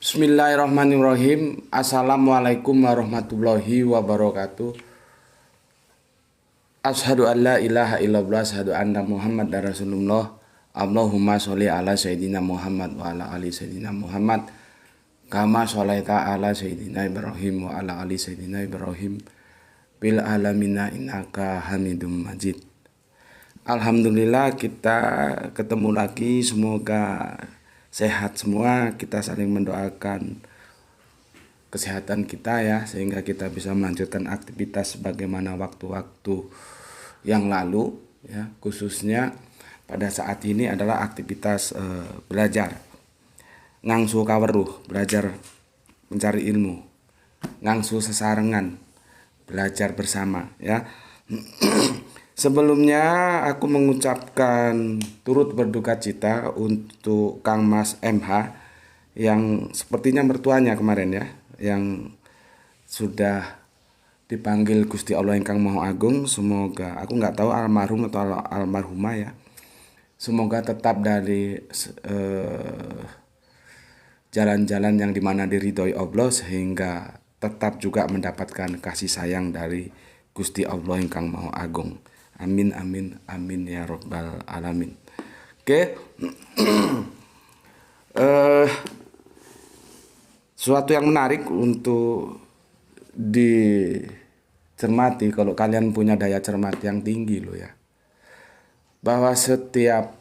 Bismillahirrahmanirrahim. Assalamualaikum warahmatullahi wabarakatuh. Asyhadu an la ilaha illallah, asyhadu anna Muhammad Rasulullah. Allahumma sholli ala sayyidina Muhammad wa ala ali sayyidina Muhammad. Kama sholaita ala sayyidina Ibrahim wa ala ali sayyidina Ibrahim. Bil alamina innaka Hamidum Majid. Alhamdulillah kita ketemu lagi, semoga sehat semua. Kita saling mendoakan kesehatan kita ya, sehingga kita bisa melanjutkan aktivitas sebagaimana waktu-waktu yang lalu ya, khususnya pada saat ini adalah aktivitas belajar ngangsu kaweruh, belajar mencari ilmu, ngangsu sesarengan, belajar bersama ya. Sebelumnya aku mengucapkan turut berduka cita untuk Kang Mas MH yang sepertinya mertuanya kemarin ya, yang sudah dipanggil Gusti Allah Ingkang Maha Agung. Semoga, aku nggak tahu almarhum atau almarhumah ya, semoga tetap dari jalan-jalan yang dimana diridhoi Allah, sehingga tetap juga mendapatkan kasih sayang dari Gusti Allah Ingkang Maha Agung. Amin amin amin ya robbal alamin. Oke. Suatu yang menarik untuk dicermati kalau kalian punya daya cermat yang tinggi loh ya, bahwa setiap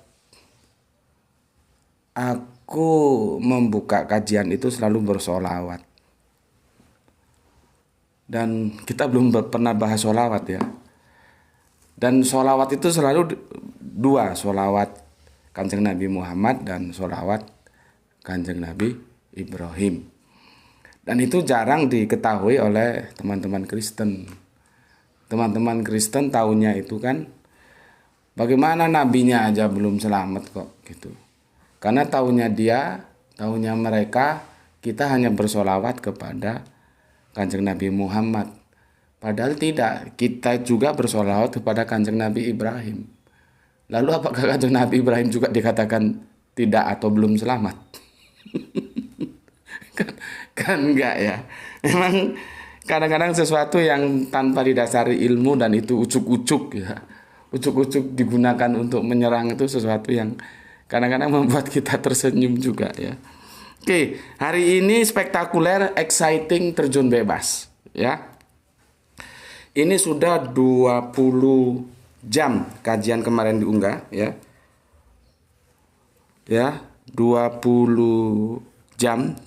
aku membuka kajian itu selalu bersolawat, dan kita belum pernah bahas solawat ya. Dan sholawat itu selalu dua, sholawat Kanjeng Nabi Muhammad dan sholawat Kanjeng Nabi Ibrahim. Dan itu jarang diketahui oleh teman-teman Kristen. Teman-teman Kristen taunya itu kan, bagaimana nabinya aja belum selamat kok gitu. Karena taunya mereka, kita hanya bersolawat kepada Kanjeng Nabi Muhammad. Padahal tidak, kita juga bersolawat kepada Kanjeng Nabi Ibrahim. Lalu apakah Kanjeng Nabi Ibrahim juga dikatakan tidak atau belum selamat? kan enggak ya. Memang kadang-kadang sesuatu yang tanpa didasari ilmu dan itu ucuk-ucuk ya. Ucuk-ucuk digunakan untuk menyerang, itu sesuatu yang kadang-kadang membuat kita tersenyum juga ya. Oke, hari ini spektakuler, exciting, terjun bebas ya. Ini sudah 20 jam kajian kemarin diunggah ya. Ya, 20 jam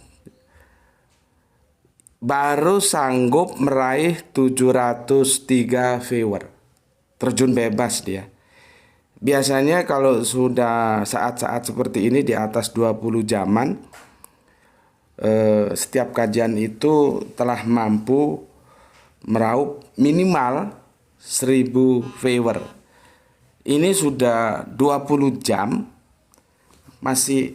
baru sanggup meraih 703 viewer. Terjun bebas dia. Biasanya kalau sudah saat-saat seperti ini di atas 20 jaman, setiap kajian itu telah mampu meraup minimal 1000 viewer. Ini sudah 20 jam masih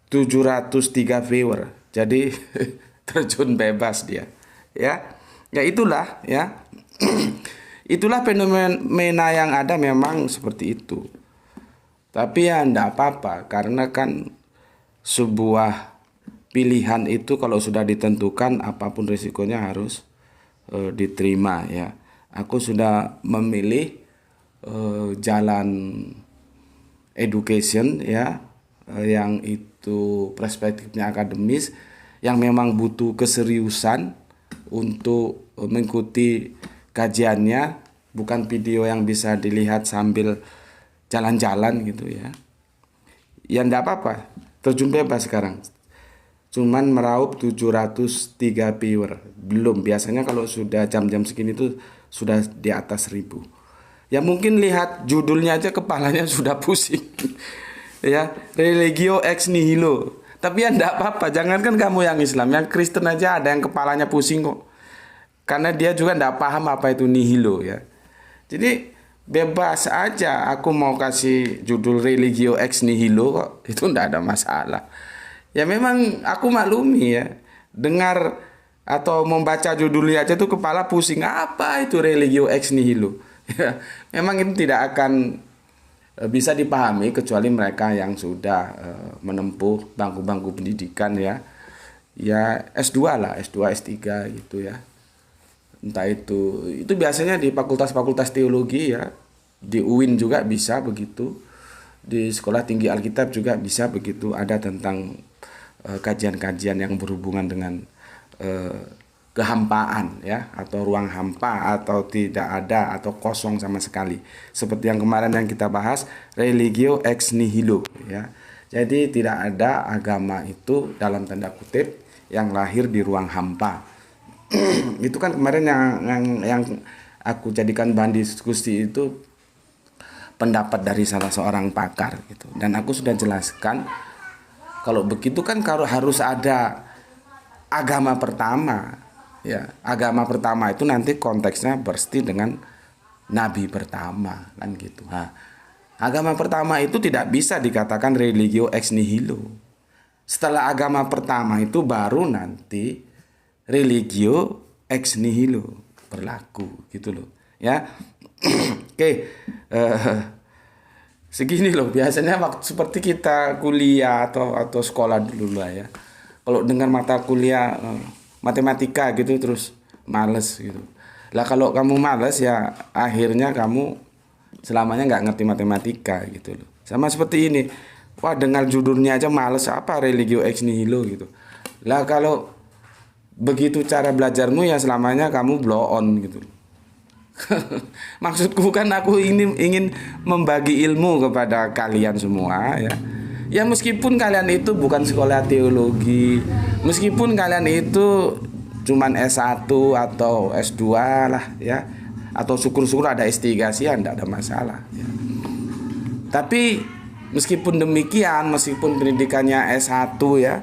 703 viewer. Jadi terjun bebas dia. Ya. Ya itulah ya. Itulah fenomena yang ada, memang seperti itu. Tapi ya enggak apa-apa, karena kan sebuah pilihan itu kalau sudah ditentukan, apapun risikonya harus diterima ya. Aku sudah memilih jalan education ya, yang itu perspektifnya akademis, yang memang butuh keseriusan untuk mengikuti kajiannya, bukan video yang bisa dilihat sambil jalan-jalan gitu ya. Ya enggak apa-apa, terjun bebas sekarang. Cuman meraup 703 viewer. Belum, biasanya kalau sudah jam-jam segini tuh sudah di atas 1000. Ya mungkin lihat judulnya aja kepalanya sudah pusing. Ya, religio ex nihilo. Tapi ya enggak apa-apa, jangankan kamu yang Islam, yang Kristen aja ada yang kepalanya pusing kok. Karena dia juga enggak paham apa itu nihilo ya. Jadi bebas aja, aku mau kasih judul religio ex nihilo kok. Itu enggak ada masalah. Ya memang aku maklumi ya, dengar atau membaca judulnya aja tuh kepala pusing. Apa itu religio ex nihilo? Ya, memang itu tidak akan bisa dipahami kecuali mereka yang sudah menempuh bangku-bangku pendidikan ya, ya S2 lah, S2, S3 gitu ya. Entah itu biasanya di fakultas-fakultas teologi ya, di UIN juga bisa begitu, di Sekolah Tinggi Alkitab juga bisa begitu, ada tentang kajian-kajian yang berhubungan dengan kehampaan ya, atau ruang hampa, atau tidak ada atau kosong sama sekali, seperti yang kemarin yang kita bahas, religio ex nihilo ya. Jadi tidak ada agama itu dalam tanda kutip yang lahir di ruang hampa. Itu kan kemarin yang aku jadikan bahan diskusi itu pendapat dari salah seorang pakar gitu. Dan aku sudah jelaskan kalau begitu kan harus ada agama pertama ya. Agama pertama itu nanti konteksnya pasti dengan nabi pertama kan gitu. Nah, agama pertama itu tidak bisa dikatakan religio ex nihilo. Setelah agama pertama itu baru nanti religio ex nihilo berlaku gitu loh ya. Oke, segini loh biasanya waktu seperti kita kuliah atau sekolah dulu lah ya. Kalau dengar mata kuliah matematika gitu terus males gitu lah. Kalau kamu males ya akhirnya kamu selamanya nggak ngerti matematika gitu loh. Sama seperti ini, wah dengar judulnya aja males, apa religio ex nihilo gitu lah. Kalau begitu cara belajarmu ya selamanya kamu blow on gitu. Maksudku kan aku ingin membagi ilmu kepada kalian semua ya. Ya meskipun kalian itu bukan sekolah teologi, meskipun kalian itu cuman S1 atau S2 lah ya, atau syukur-syukur ada S3 sih ya, enggak ada masalah ya. Tapi meskipun demikian, meskipun pendidikannya S1 ya,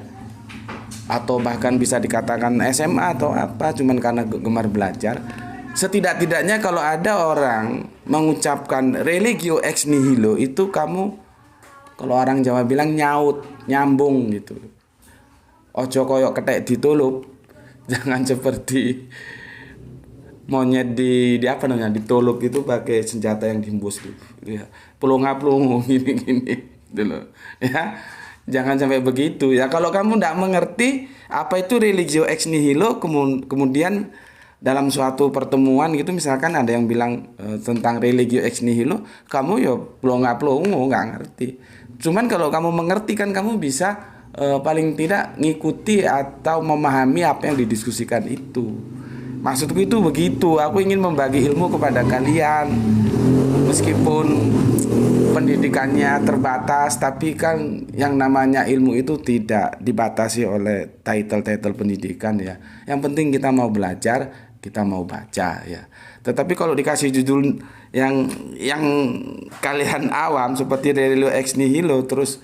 atau bahkan bisa dikatakan SMA atau apa, cuman karena gemar belajar, setidak-tidaknya kalau ada orang mengucapkan religio ex nihilo itu kamu, kalau orang Jawa bilang nyaut, nyambung gitu. Ojo koyok ketek ditulup, jangan seperti monyet di apa namanya, ditulup itu pakai senjata yang dihembus gitu ya, pelongo-pelongo gini-gini gitu loh ya. Jangan sampai begitu ya. Kalau kamu tidak mengerti apa itu religio ex nihilo, kemudian dalam suatu pertemuan gitu misalkan ada yang bilang tentang religio ex nihilo, kamu ya plonga-plongo nggak ngerti. Cuman kalau kamu mengerti kan kamu bisa paling tidak ngikuti atau memahami apa yang didiskusikan itu. Maksudku itu begitu. Aku ingin membagi ilmu kepada kalian. Meskipun pendidikannya terbatas, tapi kan yang namanya ilmu itu tidak dibatasi oleh title-title pendidikan ya. Yang penting kita mau belajar, kita mau baca ya. Tetapi kalau dikasih judul yang kalian awam seperti religio ex nihilo terus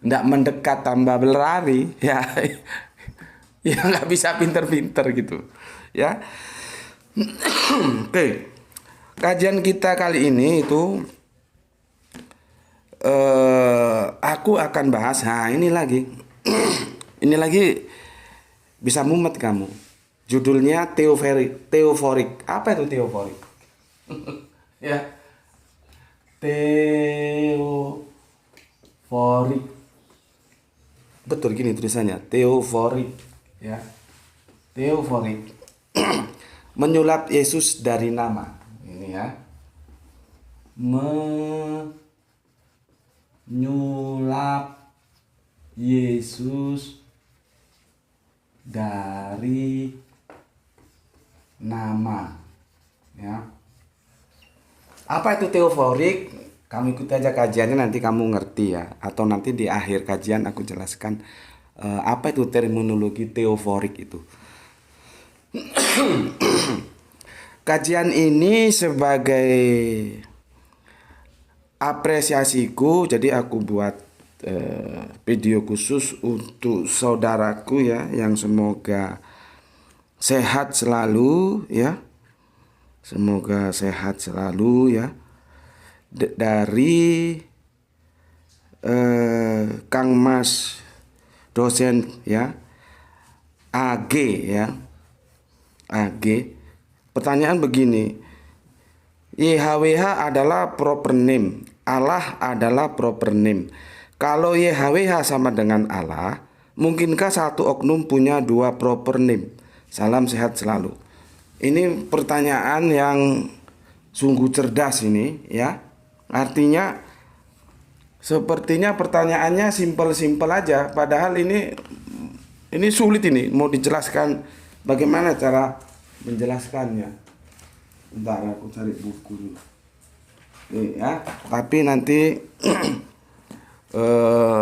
ndak mendekat tambah berlari ya, ya nggak bisa pinter-pinter gitu ya. Oke. Kajian kita kali ini itu aku akan bahas, nah ini lagi ini lagi bisa mumet kamu. Judulnya teoforik. Apa itu teoforik? Ya. Teoforik. Betul gini tulisannya, teoforik ya. Teoforik. Menyulap Yesus dari nama. Ini ya. Menyulap Yesus dari nama ya. Apa itu teoforik? Kamu ikuti aja kajiannya, nanti kamu ngerti ya. Atau nanti di akhir kajian aku jelaskan apa itu terminologi teoforik itu. Kajian ini sebagai apresiasiku, jadi aku buat video khusus untuk saudaraku ya, yang semoga sehat selalu ya. Semoga sehat selalu ya. Dari Kang Mas dosen ya, AG ya. AG. Pertanyaan begini. YHWH adalah proper name. Allah adalah proper name. Kalau YHWH sama dengan Allah, Mungkinkah satu oknum punya dua proper name? Salam sehat selalu. Ini pertanyaan yang sungguh cerdas ini ya. Artinya sepertinya pertanyaannya simpel-simpel aja, padahal ini sulit, ini mau dijelaskan bagaimana cara menjelaskannya. Bentar aku cari buku dulu. Nih ya, tapi nanti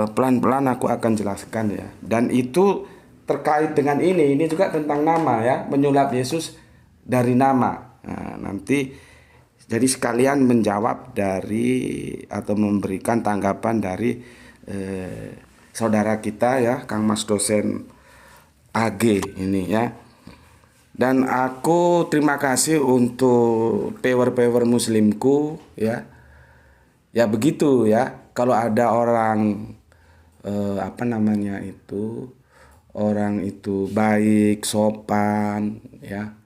pelan-pelan aku akan jelaskan ya. Dan itu terkait dengan ini juga tentang nama ya, menyulap Yesus dari nama. Nah, nanti jadi sekalian menjawab dari atau memberikan tanggapan dari saudara kita ya, Kang Mas dosen AG ini ya. Dan aku terima kasih untuk pewer-pewer muslimku ya. Ya begitu ya. Kalau ada orang orang itu baik, sopan ya,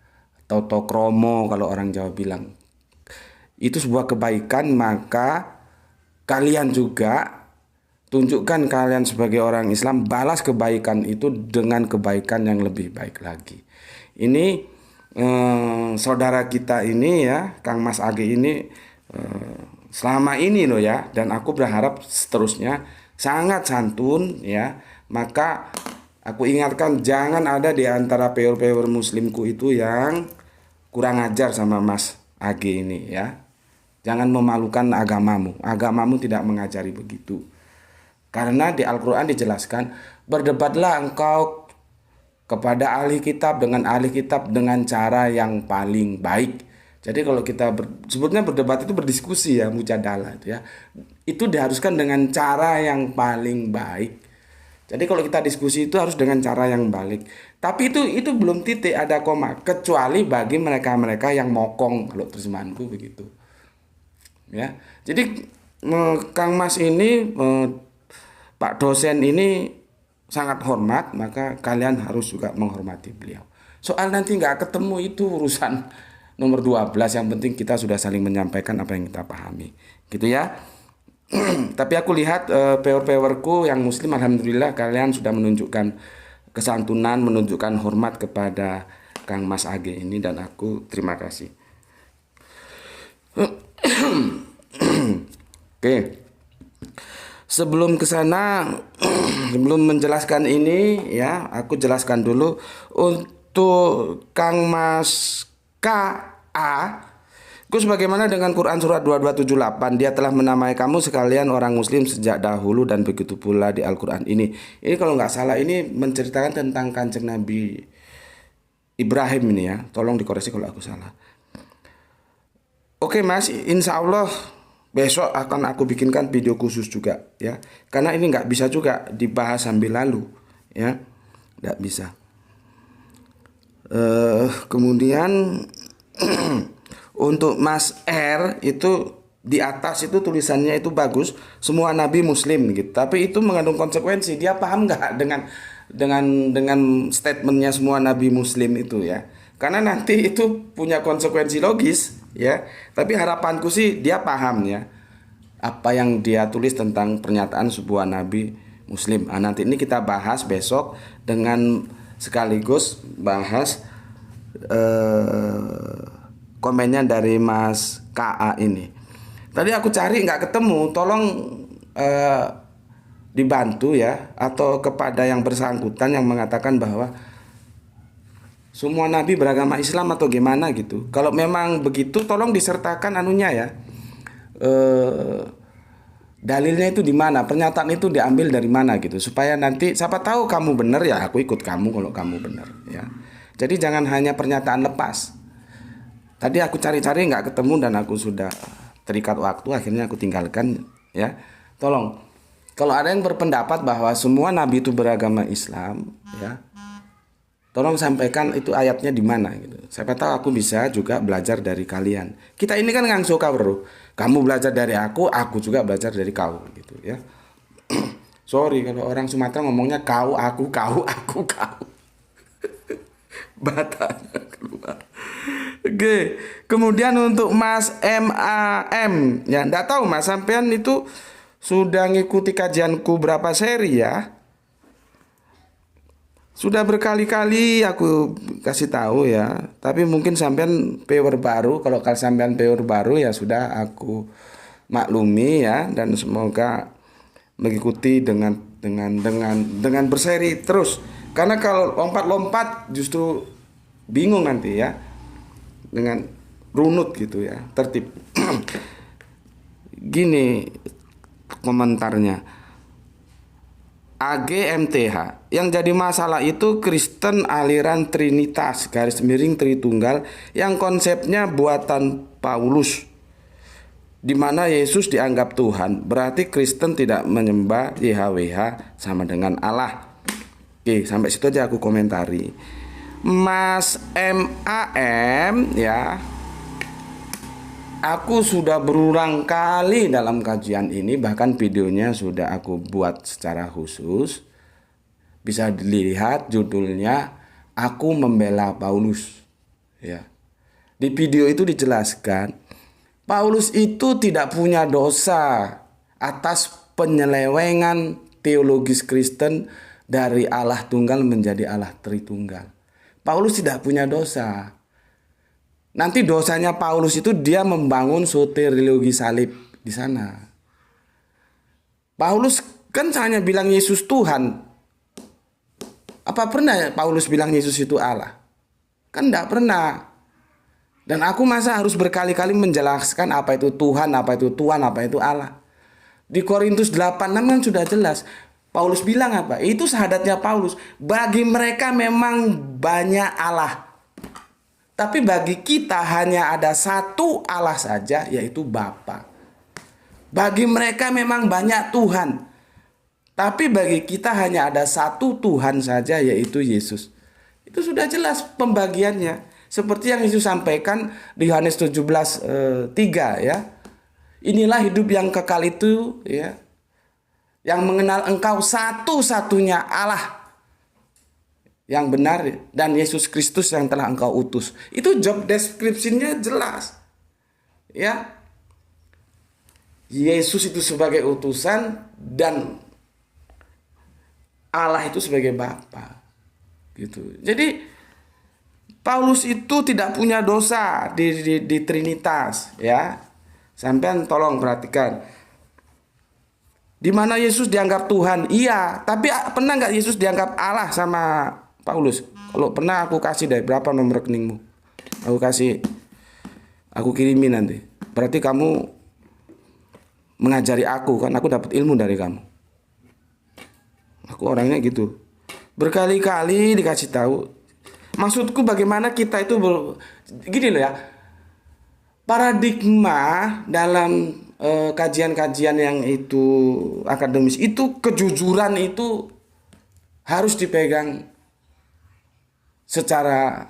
atau tokromo kalau orang Jawa bilang, itu sebuah kebaikan, maka kalian juga tunjukkan kalian sebagai orang Islam, balas kebaikan itu dengan kebaikan yang lebih baik lagi. Ini saudara kita ini ya, Kang Mas Age ini selama ini loh ya, dan aku berharap seterusnya sangat santun ya. Maka aku ingatkan, jangan ada di antara pewer-pewer muslimku itu yang kurang ajar sama Mas Age ini ya. Jangan memalukan agamamu. Agamamu tidak mengajari begitu. Karena di Al-Quran dijelaskan, berdebatlah engkau kepada ahli kitab dengan cara yang paling baik. Jadi kalau kita sebutnya berdebat itu berdiskusi ya, mujadalah itu ya. Itu diharuskan dengan cara yang paling baik. Jadi kalau kita diskusi itu harus dengan cara yang baik. Tapi itu belum titik, ada koma, kecuali bagi mereka-mereka yang mokong, kalau terjemahanku begitu. Ya. Jadi Kang Mas ini, Pak dosen ini sangat hormat, maka kalian harus juga menghormati beliau. Soal nanti nggak ketemu itu urusan nomor 12, yang penting kita sudah saling menyampaikan apa yang kita pahami. Gitu ya. Tapi aku lihat pewer-pewerku yang muslim, alhamdulillah kalian sudah menunjukkan kesantunan, menunjukkan hormat kepada Kang Mas Age ini, dan aku terima kasih. Oke. Sebelum ke sana, sebelum menjelaskan ini ya, aku jelaskan dulu untuk Kang Mas KA. Sebagaimana dengan Quran surat 2278, dia telah menamai kamu sekalian orang muslim sejak dahulu, dan begitu pula di Al-Quran ini. Ini kalau nggak salah ini menceritakan tentang Kanjeng Nabi Ibrahim ini ya. Tolong dikoreksi kalau aku salah. Oke Mas, insya Allah besok akan aku bikinkan video khusus juga ya. Karena ini nggak bisa juga dibahas sambil lalu ya. Nggak bisa. Kemudian untuk Mas R itu di atas itu tulisannya itu bagus, semua nabi muslim gitu. Tapi itu mengandung konsekuensi. Dia paham nggak dengan statementnya semua nabi muslim itu ya? Karena nanti itu punya konsekuensi logis ya. Tapi harapanku sih dia paham ya apa yang dia tulis tentang pernyataan sebuah nabi muslim. Nah, nanti ini kita bahas besok dengan sekaligus bahas komennya dari Mas KA ini. Tadi aku cari nggak ketemu, tolong dibantu ya, atau kepada yang bersangkutan yang mengatakan bahwa semua nabi beragama Islam atau gimana gitu. Kalau memang begitu, tolong disertakan anunya ya, dalilnya itu di mana, pernyataan itu diambil dari mana gitu, supaya nanti siapa tahu kamu benar ya aku ikut kamu kalau kamu benar ya. Jadi jangan hanya pernyataan lepas. Tadi aku cari-cari nggak ketemu dan aku sudah terikat waktu, akhirnya aku tinggalkan ya. Tolong, kalau ada yang berpendapat bahwa semua nabi itu beragama Islam ya, tolong sampaikan itu ayatnya di mana gitu. Siapa tahu aku bisa juga belajar dari kalian. Kita ini kan ngangso bro. Kamu belajar dari aku juga belajar dari kau gitu ya. Sorry kalau orang Sumatera ngomongnya kau, aku, kau. Batanya keluar. Oke. Kemudian untuk Mas MAM ya, enggak tahu Mas sampean itu sudah ngikuti kajianku berapa seri ya. Sudah berkali-kali aku kasih tahu ya, tapi mungkin sampean viewer baru. Kalau sampean viewer baru ya sudah aku maklumi ya, dan semoga mengikuti dengan berseri terus. Karena kalau lompat-lompat justru bingung nanti ya, dengan runut gitu ya, tertib. Gini komentarnya. AGMTH. Yang jadi masalah itu Kristen aliran Trinitas garis miring Tritunggal yang konsepnya buatan Paulus, di mana Yesus dianggap Tuhan. Berarti Kristen tidak menyembah YHWH sama dengan Allah. Oke, sampai situ aja aku komentari. Mas MAM ya, aku sudah berulang kali dalam kajian ini, bahkan videonya sudah aku buat secara khusus. Bisa dilihat judulnya Aku Membela Paulus. Ya. Di video itu dijelaskan Paulus itu tidak punya dosa atas penyelewengan teologis Kristen dari Allah Tunggal menjadi Allah Tritunggal. Paulus tidak punya dosa. Nanti dosanya Paulus itu dia membangun soteriologi salib di sana. Paulus kan hanya bilang Yesus Tuhan. Apa pernah Paulus bilang Yesus itu Allah? Kan tidak pernah. Dan aku masa harus berkali-kali menjelaskan apa itu Tuhan, apa itu Tuhan, apa itu Allah. Di Korintus 8:6 kan sudah jelas. Paulus bilang apa? Itu syahadatnya Paulus. Bagi mereka memang banyak Allah. Tapi bagi kita hanya ada satu Allah saja, yaitu Bapa. Bagi mereka memang banyak Tuhan. Tapi bagi kita hanya ada satu Tuhan saja, yaitu Yesus. Itu sudah jelas pembagiannya. Seperti yang Yesus sampaikan di Yohanes 17:3 ya. Inilah hidup yang kekal itu ya, yang mengenal engkau satu-satunya Allah yang benar dan Yesus Kristus yang telah engkau utus. Itu job description-nya jelas. Ya. Yesus itu sebagai utusan dan Allah itu sebagai Bapa. Gitu. Jadi Paulus itu tidak punya dosa di Trinitas, ya. Sampean tolong perhatikan. Di mana Yesus dianggap Tuhan? Iya, tapi pernah nggak Yesus dianggap Allah sama Paulus? Kalau pernah aku kasih deh berapa nomor rekeningmu. Aku kirimin nanti. Berarti kamu mengajari aku kan, aku dapat ilmu dari kamu. Aku orangnya gitu. Berkali-kali dikasih tahu. Maksudku bagaimana kita itu gini loh ya. Paradigma dalam kajian-kajian yang itu akademis itu, kejujuran itu harus dipegang secara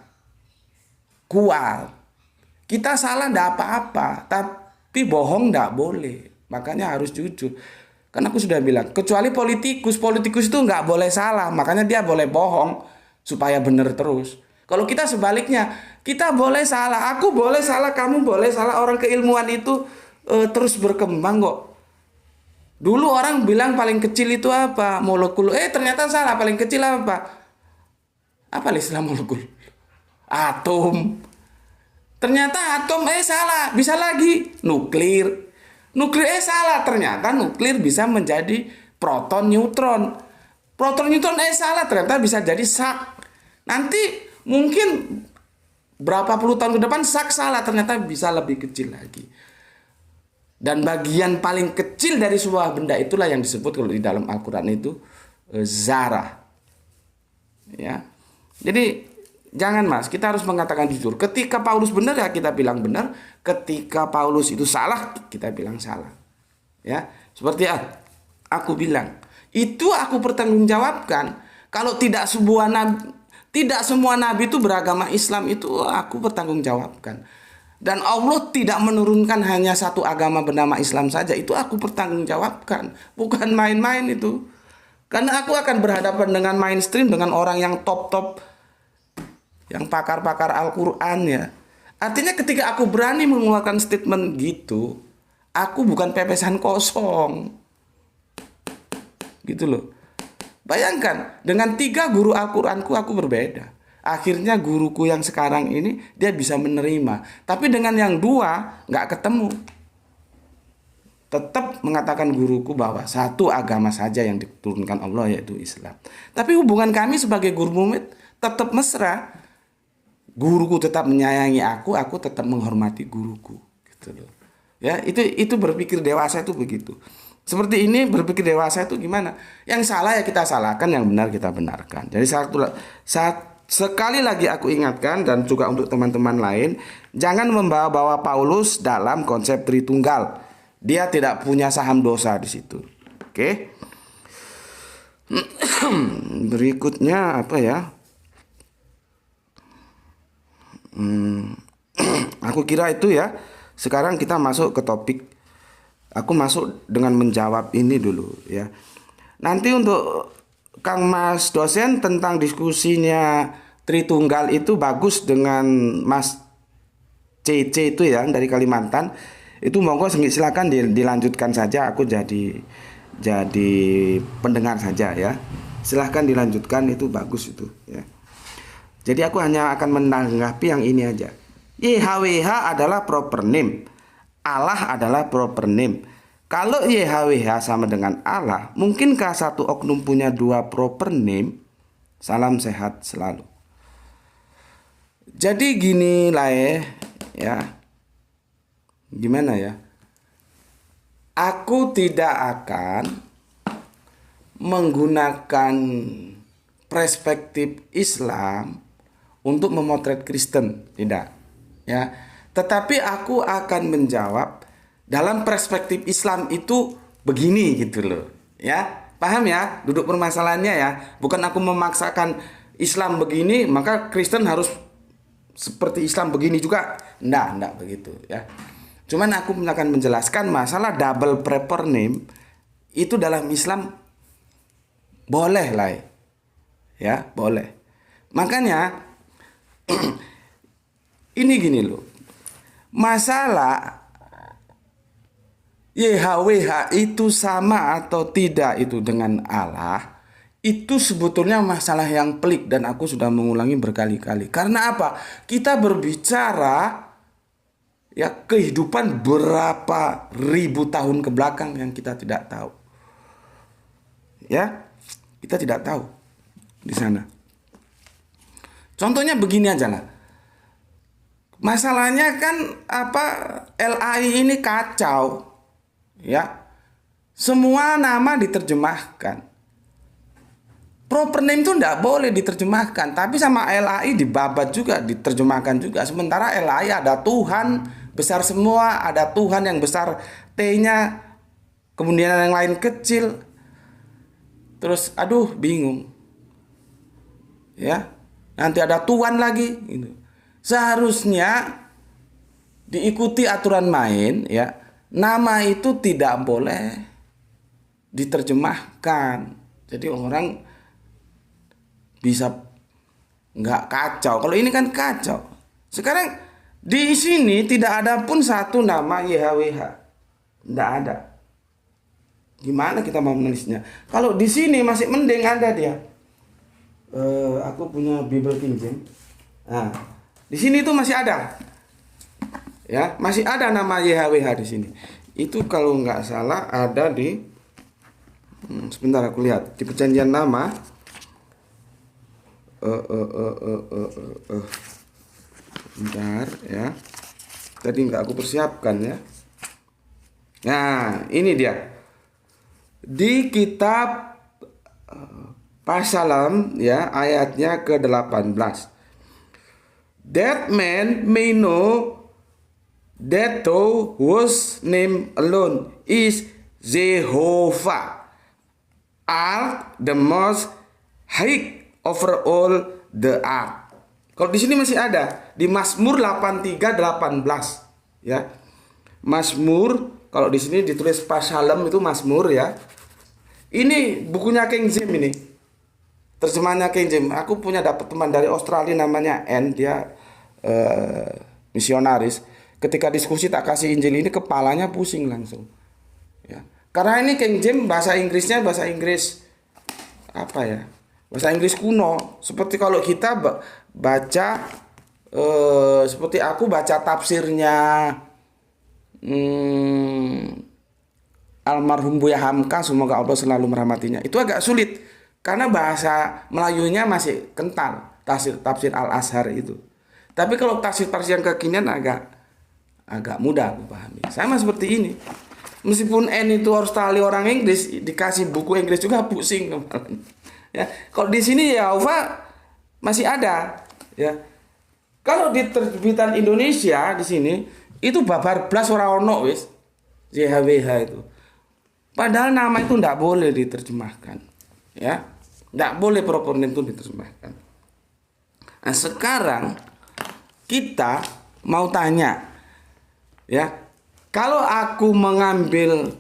kuat. Kita salah tidak apa-apa, tapi bohong tidak boleh. Makanya harus jujur. Kan aku sudah bilang, kecuali politikus itu nggak boleh salah, makanya dia boleh bohong supaya benar terus. Kalau kita sebaliknya, kita boleh salah, aku boleh salah, kamu boleh salah. Orang keilmuan itu terus berkembang kok. Dulu orang bilang paling kecil itu apa? Molekul. Ternyata salah, paling kecil apa? Apa istilah molekul? Atom. Ternyata atom salah, bisa lagi nuklir. Nuklir salah, ternyata nuklir bisa menjadi proton neutron. Proton neutron salah, ternyata bisa jadi sak. Nanti mungkin berapa puluh tahun ke depan sak salah, ternyata bisa lebih kecil lagi. Dan bagian paling kecil dari sebuah benda itulah yang disebut kalau di dalam Al-Quran itu zarah. Ya. Jadi jangan mas, kita harus mengatakan jujur. Ketika Paulus benar ya kita bilang benar. Ketika Paulus itu salah, kita bilang salah. Ya, seperti aku bilang, itu aku pertanggungjawabkan. Kalau tidak semua nabi itu beragama Islam, itu aku pertanggungjawabkan. Dan Allah tidak menurunkan hanya satu agama bernama Islam saja, itu aku pertanggungjawabkan. Bukan main-main itu. Karena aku akan berhadapan dengan mainstream, dengan orang yang top-top, yang pakar-pakar Al-Quran ya. Artinya ketika aku berani mengeluarkan statement gitu, aku bukan pepesan kosong. Gitu loh. Bayangkan, dengan 3 guru Al-Qur'anku aku berbeda. Akhirnya guruku yang sekarang ini dia bisa menerima. Tapi dengan yang 2 nggak ketemu. Tetap mengatakan guruku bahwa satu agama saja yang diturunkan Allah, yaitu Islam. Tapi hubungan kami sebagai guru murid tetap mesra. Guruku tetap menyayangi aku tetap menghormati guruku, gitu loh. Ya, itu berpikir dewasa itu begitu. Seperti ini berpikir dewasa itu gimana? Yang salah ya kita salahkan, yang benar kita benarkan. Jadi sekali lagi aku ingatkan, dan juga untuk teman-teman lain, jangan membawa-bawa Paulus dalam konsep Tritunggal. Dia tidak punya saham dosa di situ. Oke. Berikutnya apa ya? Aku kira itu ya. Sekarang kita masuk ke topik. Aku masuk dengan menjawab ini dulu ya. Nanti untuk Kang Mas dosen tentang diskusinya Tritunggal itu bagus dengan Mas CC itu ya dari Kalimantan. Itu monggo silakan dilanjutkan saja. Aku jadi pendengar saja ya. Silahkan dilanjutkan, itu bagus itu ya. Jadi aku hanya akan menanggapi yang ini aja. YHWH adalah proper name. Allah adalah proper name. Kalau YHWH sama dengan Allah, mungkinkah satu oknum punya 2 proper name? Salam sehat selalu. Jadi gini lah ya. Gimana ya? Aku tidak akan menggunakan perspektif Islam untuk memotret Kristen, tidak. Ya. Tetapi aku akan menjawab dalam perspektif Islam itu begini gitu loh. Ya, paham ya? Duduk permasalahannya ya. Bukan aku memaksakan Islam begini, maka Kristen harus seperti Islam begini juga. Enggak begitu ya. Cuman aku akan menjelaskan masalah double proper name itu dalam Islam boleh lah ya, boleh. Makanya ini gini loh. Masalah YHWH itu sama atau tidak itu dengan Allah, itu sebetulnya masalah yang pelik dan aku sudah mengulangi berkali-kali. Karena apa? Kita berbicara ya kehidupan berapa ribu tahun ke belakang yang kita tidak tahu. Ya, kita tidak tahu di sana. Contohnya begini aja lah. Masalahnya kan apa, LAI ini kacau. Ya. Semua nama diterjemahkan. Proper name itu enggak boleh diterjemahkan, tapi sama LAI dibabat juga, diterjemahkan juga. Sementara LAI ada Tuhan besar semua, ada Tuhan yang besar T-nya, kemudian yang lain kecil. Terus aduh bingung. Ya, nanti ada Tuhan lagi gitu. Seharusnya diikuti aturan main ya. Nama itu tidak boleh diterjemahkan. Jadi orang bisa nggak kacau. Kalau ini kan kacau. Sekarang di sini tidak ada pun satu nama YHWH. Tidak ada. Gimana kita mau menulisnya? Kalau di sini masih mending ada dia. Aku punya Bible King James. Nah, di sini tuh masih ada. Ya, masih ada nama YHWH di sini. Itu kalau nggak salah ada di sebentar aku lihat di perjanjian lama. Bentar ya. Tadi nggak aku persiapkan ya. Nah, ini dia. Di kitab Psalm ya, ayatnya ke-18. That man may know that thou whose name alone is Jehovah, art the most high over all the earth. Kalau di sini masih ada di Mazmur 83:18 ya. Mazmur, kalau di sini ditulis Psalm itu Mazmur ya. Ini bukunya King James ini. Terjemahannya King James. Aku punya dapat teman dari Australia namanya N, dia misionaris. Ketika diskusi tak kasih Injil ini kepalanya pusing langsung. Ya. Karena ini King James bahasa Inggrisnya bahasa Inggris apa ya, bahasa Inggris kuno. Seperti kalau kita baca seperti aku baca tafsirnya almarhum Buya Hamka, semoga Allah selalu merahmatinya. Itu agak sulit karena bahasa Melayunya masih kental, tafsir Al-Azhar itu. Tapi kalau tafsir-tafsir yang kekinian agak mudah aku pahami. Sama seperti ini. Meskipun N itu harus ahli orang Inggris, dikasih buku Inggris juga pusing kemarin. Ya, kalau di sini Yahova masih ada, ya. Kalau di terbitan Indonesia di sini itu babar blas ora ono wis. JHWH itu. Padahal nama itu tidak boleh diterjemahkan, ya. Tidak boleh proponen itu diterjemahkan. Nah, sekarang kita mau tanya, ya, kalau aku mengambil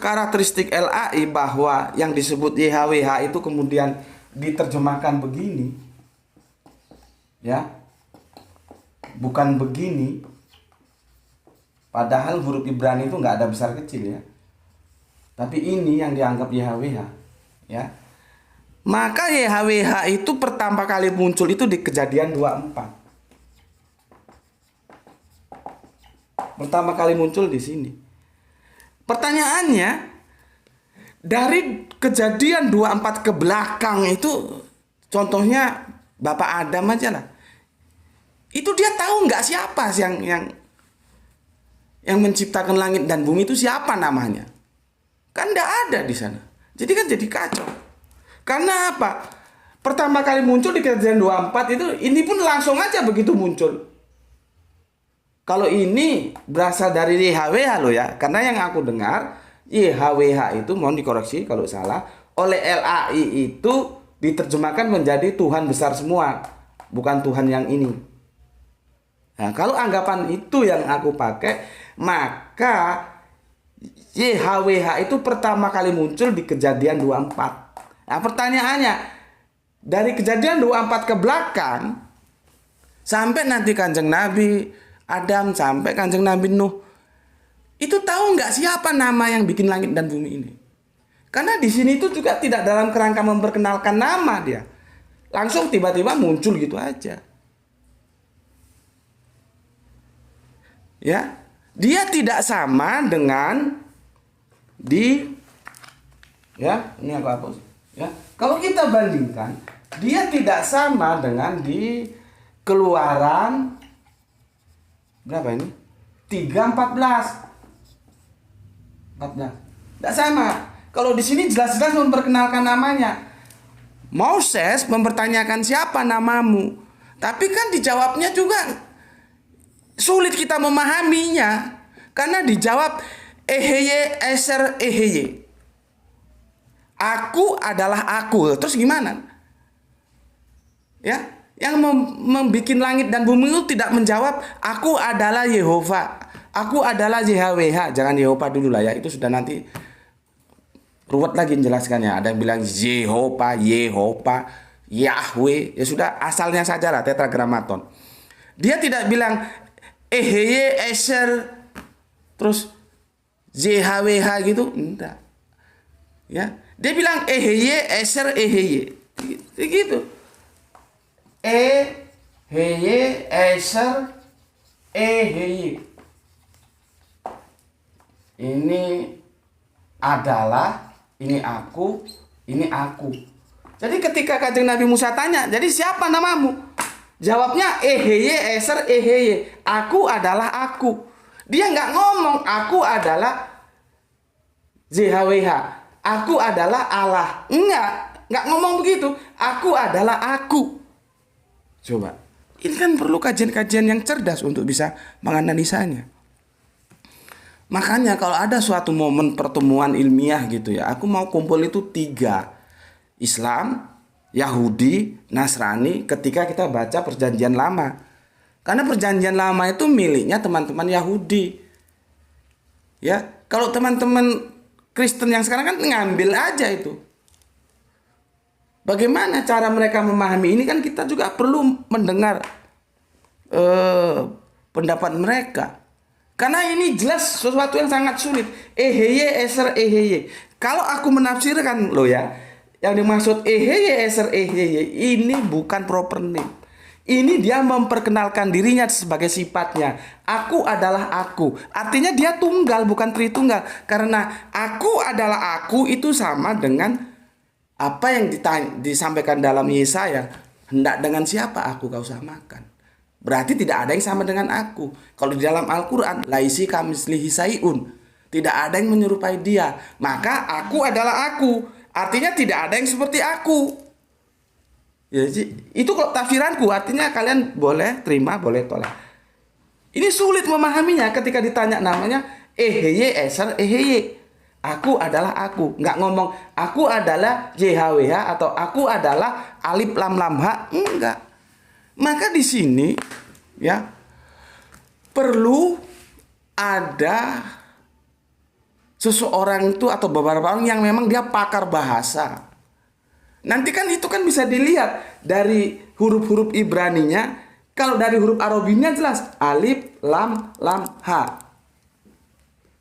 karakteristik LAI bahwa yang disebut YHWH itu kemudian diterjemahkan begini, ya, bukan begini, padahal huruf Ibrani itu nggak ada besar kecil, ya, tapi ini yang dianggap YHWH, ya. Maka YHWH itu pertama kali muncul itu di Kejadian 24. Pertama kali muncul di sini. Pertanyaannya, dari Kejadian 24 ke belakang itu, contohnya Bapak Adam aja lah. Itu dia tahu nggak siapa yang menciptakan langit dan bumi itu siapa namanya? Kan nggak ada di sana. Jadi kan jadi kacau. Karena apa? Pertama kali muncul di Kejadian 24 itu, ini pun langsung aja begitu muncul. Kalau ini berasal dari YHWH loh ya. Karena yang aku dengar, YHWH itu, mohon dikoreksi kalau salah, oleh LAI itu diterjemahkan menjadi Tuhan besar semua, bukan Tuhan yang ini. Nah, kalau anggapan itu yang aku pakai, maka YHWH itu pertama kali muncul di Kejadian 24. Nah, pertanyaannya, dari Kejadian 24 ke belakang sampai nanti Kanjeng Nabi Adam sampai Kanjeng Nabi Nuh, itu tahu nggak siapa nama yang bikin langit dan bumi ini? Karena di sini itu juga tidak dalam kerangka memperkenalkan nama dia, langsung tiba-tiba muncul gitu aja. Ya, dia tidak sama dengan ya, ini aku hapus. Ya, kalau kita bandingkan, dia tidak sama dengan di Keluaran berapa ini? 3:14. Tidak sama. Kalau di sini jelas-jelas memperkenalkan namanya. Moses mempertanyakan siapa namamu. Tapi kan dijawabnya juga sulit kita memahaminya. Karena dijawab Eheye Eser Eheye. Aku adalah aku. Terus gimana? Ya, yang membuat langit dan bumi itu tidak menjawab aku adalah Yehova, aku adalah YHWH. Jangan Yehova dulu lah ya, itu sudah nanti ruwet lagi menjelaskannya. Ada yang bilang Yehova, Yahweh, ya sudah asalnya saja lah tetragramaton. Dia tidak bilang Eheye Eser terus YHWH gitu, enggak. Ya, dia bilang Eheye Eser Eheye, gitu. Eheye Eser Eheye. Ini adalah, ini aku, ini aku. Jadi ketika Kanjeng Nabi Musa tanya, jadi siapa namamu? Jawabnya Eheye Eser Eheye. Aku adalah aku. Dia nggak ngomong aku adalah ZHWH. Aku adalah Allah. Enggak ngomong begitu. Aku adalah aku. Coba. Ini kan perlu kajian-kajian yang cerdas untuk bisa menganalisanya. Makanya kalau ada suatu momen pertemuan ilmiah gitu ya, aku mau kumpul itu 3. Islam, Yahudi, Nasrani ketika kita baca Perjanjian Lama. Karena Perjanjian Lama itu miliknya teman-teman Yahudi. Ya, kalau teman-teman Kristen yang sekarang kan ngambil aja itu. Bagaimana cara mereka memahami ini kan kita juga perlu mendengar pendapat mereka. Karena ini jelas sesuatu yang sangat sulit. Eheye Eser Eheye. Kalau aku menafsirkan loh ya, Yang dimaksud Eser ini bukan proper name. Ini dia memperkenalkan dirinya sebagai sifatnya. Aku adalah aku. Artinya dia tunggal, bukan tritunggal. Karena aku adalah aku itu sama dengan apa yang disampaikan dalam Yesaya. Hendak dengan siapa aku kau samakan. Berarti tidak ada yang sama dengan aku. Kalau di dalam Al-Quran, laisi kamislihi sayun. Tidak ada yang menyerupai dia. Maka aku adalah aku. Artinya tidak ada yang seperti aku. Ya, itu kalau tafsiranku, artinya kalian boleh terima, boleh tolak. Ini sulit memahaminya ketika ditanya namanya Eser. Aku adalah aku. Nggak ngomong aku adalah JHWH atau aku adalah Alif Lam Lam Ha. Enggak. Maka di sini ya perlu ada seseorang itu atau beberapa orang yang memang dia pakar bahasa. Nanti kan itu kan bisa dilihat dari huruf-huruf Ibraninya. Kalau dari huruf Arabinya jelas Alif, Lam, Lam, Ha.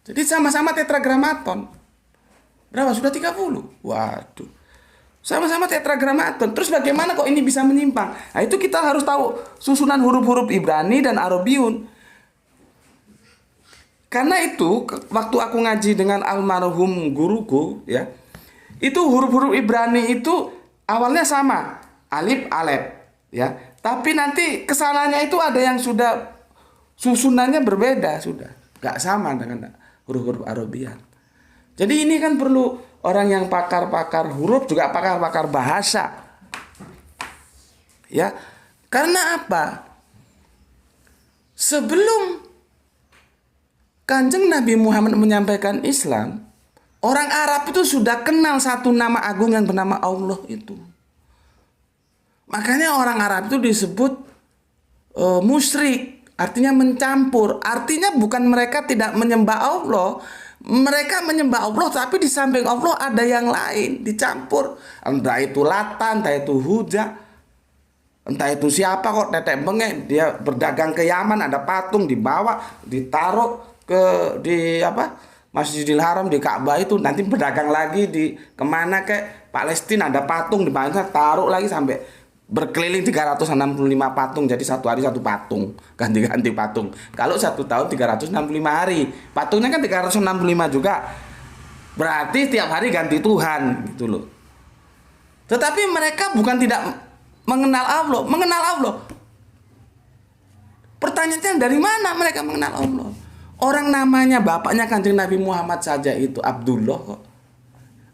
Jadi sama-sama tetragramaton. Berapa? Sudah 30. Waduh. Sama-sama tetragramaton. Terus bagaimana kok ini bisa menyimpang? Nah itu kita harus tahu susunan huruf-huruf Ibrani dan Arabiun. Karena itu waktu aku ngaji dengan almarhum guruku ya, itu huruf-huruf Ibrani itu awalnya sama, alif, alef, ya. Tapi nanti kesalahannya itu ada yang sudah susunannya berbeda, sudah nggak sama dengan huruf-huruf Arabian. Jadi ini kan perlu orang yang pakar-pakar huruf juga pakar-pakar bahasa, ya. Karena apa? Sebelum Kanjeng Nabi Muhammad menyampaikan Islam, orang Arab itu sudah kenal satu nama agung yang bernama Allah itu. Makanya orang Arab itu disebut musyrik, artinya mencampur. Artinya bukan mereka tidak menyembah Allah, mereka menyembah Allah tapi di samping Allah ada yang lain, dicampur. Entah itu Lata, entah itu Huja, entah itu siapa kok tetek bengek, dia berdagang ke Yaman, ada patung dibawa, ditaruh ke di apa? Masjidil Haram di Ka'bah itu, nanti berdagang lagi di kemana ke Palestina ada patung di mana, taruh lagi sampai berkeliling 365 patung, jadi satu hari satu patung, ganti-ganti patung. Kalau satu tahun 365 hari, patungnya kan 365 juga, berarti tiap hari ganti Tuhan gitu loh. Tetapi mereka bukan tidak mengenal Allah, mengenal Allah. Pertanyaannya dari mana mereka mengenal Allah? Orang namanya bapaknya Kanjeng Nabi Muhammad saja itu Abdullah kok.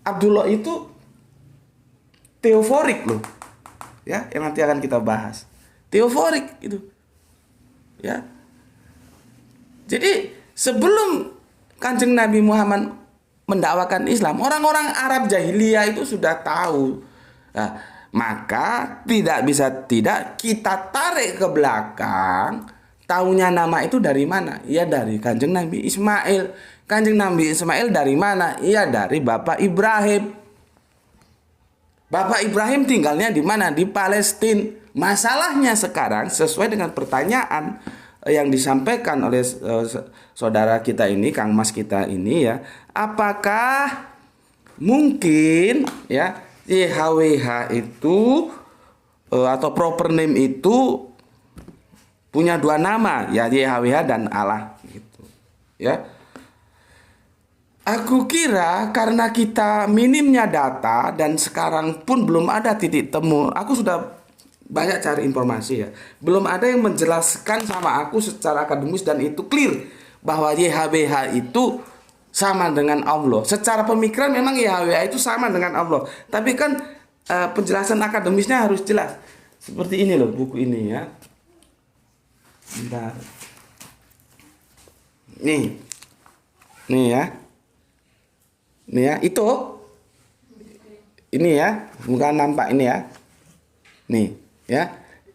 Abdullah itu teoforik loh. Ya, yang nanti akan kita bahas. Teoforik itu. Ya. Jadi sebelum Kanjeng Nabi Muhammad mendakwakan Islam, orang-orang Arab jahiliyah itu sudah tahu. Nah, maka tidak bisa tidak kita tarik ke belakang. Taunya nama itu dari mana? Iya dari Kanjeng Nabi Ismail. Kanjeng Nabi Ismail dari mana? Iya dari Bapak Ibrahim. Bapak Ibrahim tinggalnya di mana? Di Palestina. Masalahnya sekarang sesuai dengan pertanyaan yang disampaikan oleh saudara kita ini, Kang Mas kita ini ya. Apakah mungkin ya YHWH itu atau proper name itu punya dua nama, ya YHWH dan Allah gitu. Ya. Aku kira karena kita minimnya data dan sekarang pun belum ada titik temu. Aku sudah banyak cari informasi ya. Belum ada yang menjelaskan sama aku secara akademis dan itu clear bahwa YHWH itu sama dengan Allah. Secara pemikiran memang YHWH itu sama dengan Allah. Tapi kan penjelasan akademisnya harus jelas. Seperti ini loh buku ini ya. Bentar. Nih ya, itu, ini ya, bukan nampak ini ya, nih ya,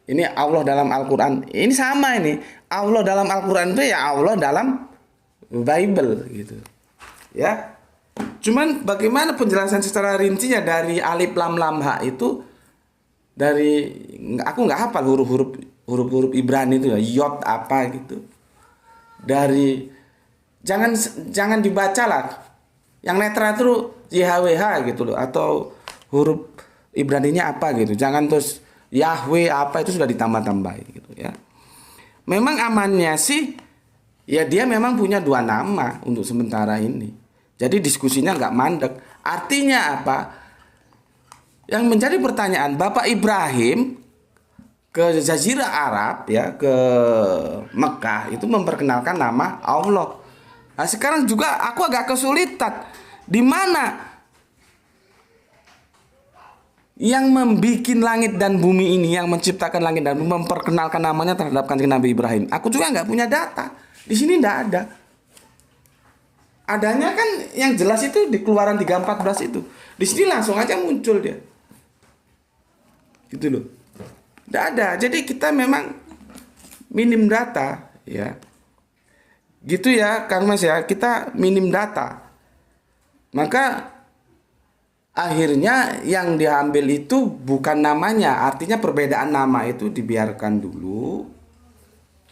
ini Allah dalam Al-Quran, ini sama ini, Allah dalam Al-Quran itu ya Allah dalam Bible gitu, ya. Cuman bagaimana penjelasan secara rincinya dari Alif Lam Lam Ha itu, dari aku nggak hafal huruf-huruf Ibrani itu ya, yod apa gitu. Dari jangan dibaca lah. Yang netral itu YHWH gitu loh, atau huruf Ibraninya apa gitu. Jangan terus Yahweh apa itu sudah ditambah-tambahin gitu ya. Memang amannya sih ya dia memang punya dua nama untuk sementara ini. Jadi diskusinya nggak mandek. Artinya apa? Yang menjadi pertanyaan, Bapak Ibrahim ke Jazirah Arab ya, ke Mekah itu memperkenalkan nama Allah. Nah, sekarang juga aku agak kesulitan. Di mana yang membuat langit dan bumi ini, yang menciptakan langit dan bumi, memperkenalkan namanya terhadap kanjeng Nabi Ibrahim? Aku juga nggak punya data. Di sini nggak ada. Adanya kan yang jelas itu di Keluaran 3:14 itu. Di sini langsung aja muncul dia. Gitu loh. Nggak ada. Jadi kita memang minim data ya. Gitu ya Kang Mas ya, kita minim data. Maka akhirnya yang diambil itu bukan namanya, artinya perbedaan nama itu dibiarkan dulu,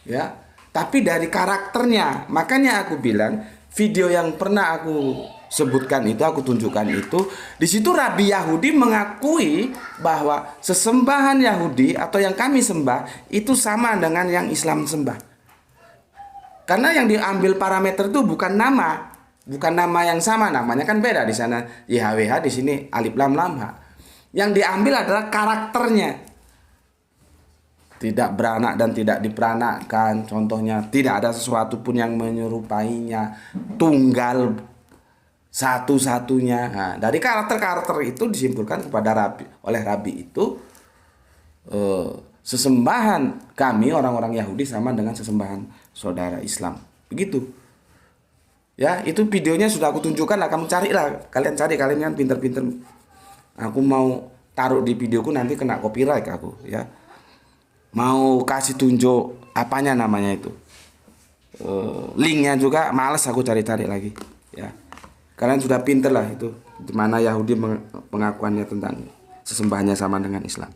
ya. Tapi dari karakternya, makanya aku bilang video yang pernah aku sebutkan itu, aku tunjukkan itu, di situ Rabi Yahudi mengakui bahwa sesembahan Yahudi atau yang kami sembah itu sama dengan yang Islam sembah. Karena yang diambil parameter itu bukan nama. Bukan nama yang sama, namanya kan beda. Di sana YHWH, di sini Alif Lam Lam H. Yang diambil adalah karakternya. Tidak beranak dan tidak diperanakkan. Contohnya tidak ada sesuatu pun yang menyerupainya. Tunggal satu-satunya. Nah, dari karakter-karakter itu disimpulkan kepada oleh Rabi itu sesembahan kami orang-orang Yahudi sama dengan sesembahan saudara Islam. Begitu. Ya, itu videonya sudah aku tunjukkan lah, kamu carilah, kalian cari, kalian kan pinter-pinter. Aku mau taruh di videoku nanti kena copyright aku ya. Mau kasih tunjuk apanya namanya itu. Linknya juga males aku cari-cari lagi ya. Kalian sudah pinter lah itu di mana Yahudi pengakuannya tentang sesembahannya sama dengan Islam.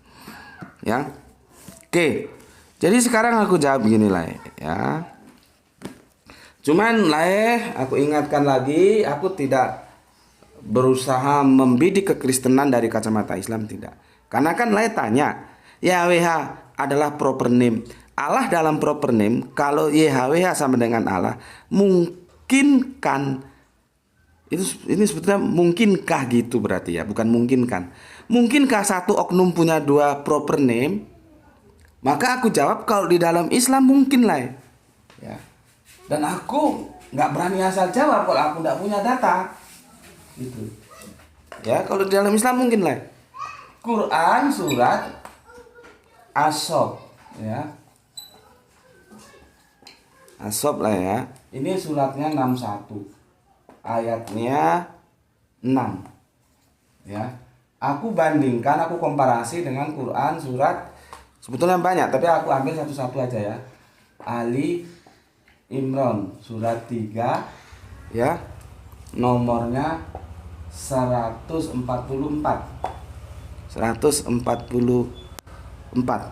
Ya. Oke. Jadi sekarang aku jawab begini lah ya. Cuman aku ingatkan lagi, aku tidak berusaha membidik kekristenan dari kacamata Islam, tidak. Karena kan tanya, YHWH adalah proper name. Allah dalam proper name, kalau YHWH sama dengan Allah, mungkinkan, ini sebetulnya mungkinkah gitu berarti ya, bukan mungkinkan. Mungkinkah satu oknum punya dua proper name? Maka aku jawab kalau di dalam Islam mungkin lah ya. Dan aku nggak berani asal jawab kalau aku nggak punya data, gitu. Ya kalau di dalam Islam mungkin lah. Quran surat As-Sof, ya. As-Sof lah ya. Ini suratnya 61, ayatnya 6, ya. Aku bandingkan, aku komparasi dengan Quran surat sebetulnya banyak, tapi aku ambil satu-satu aja ya. Ali Imran surat 3 ya, nomornya 144.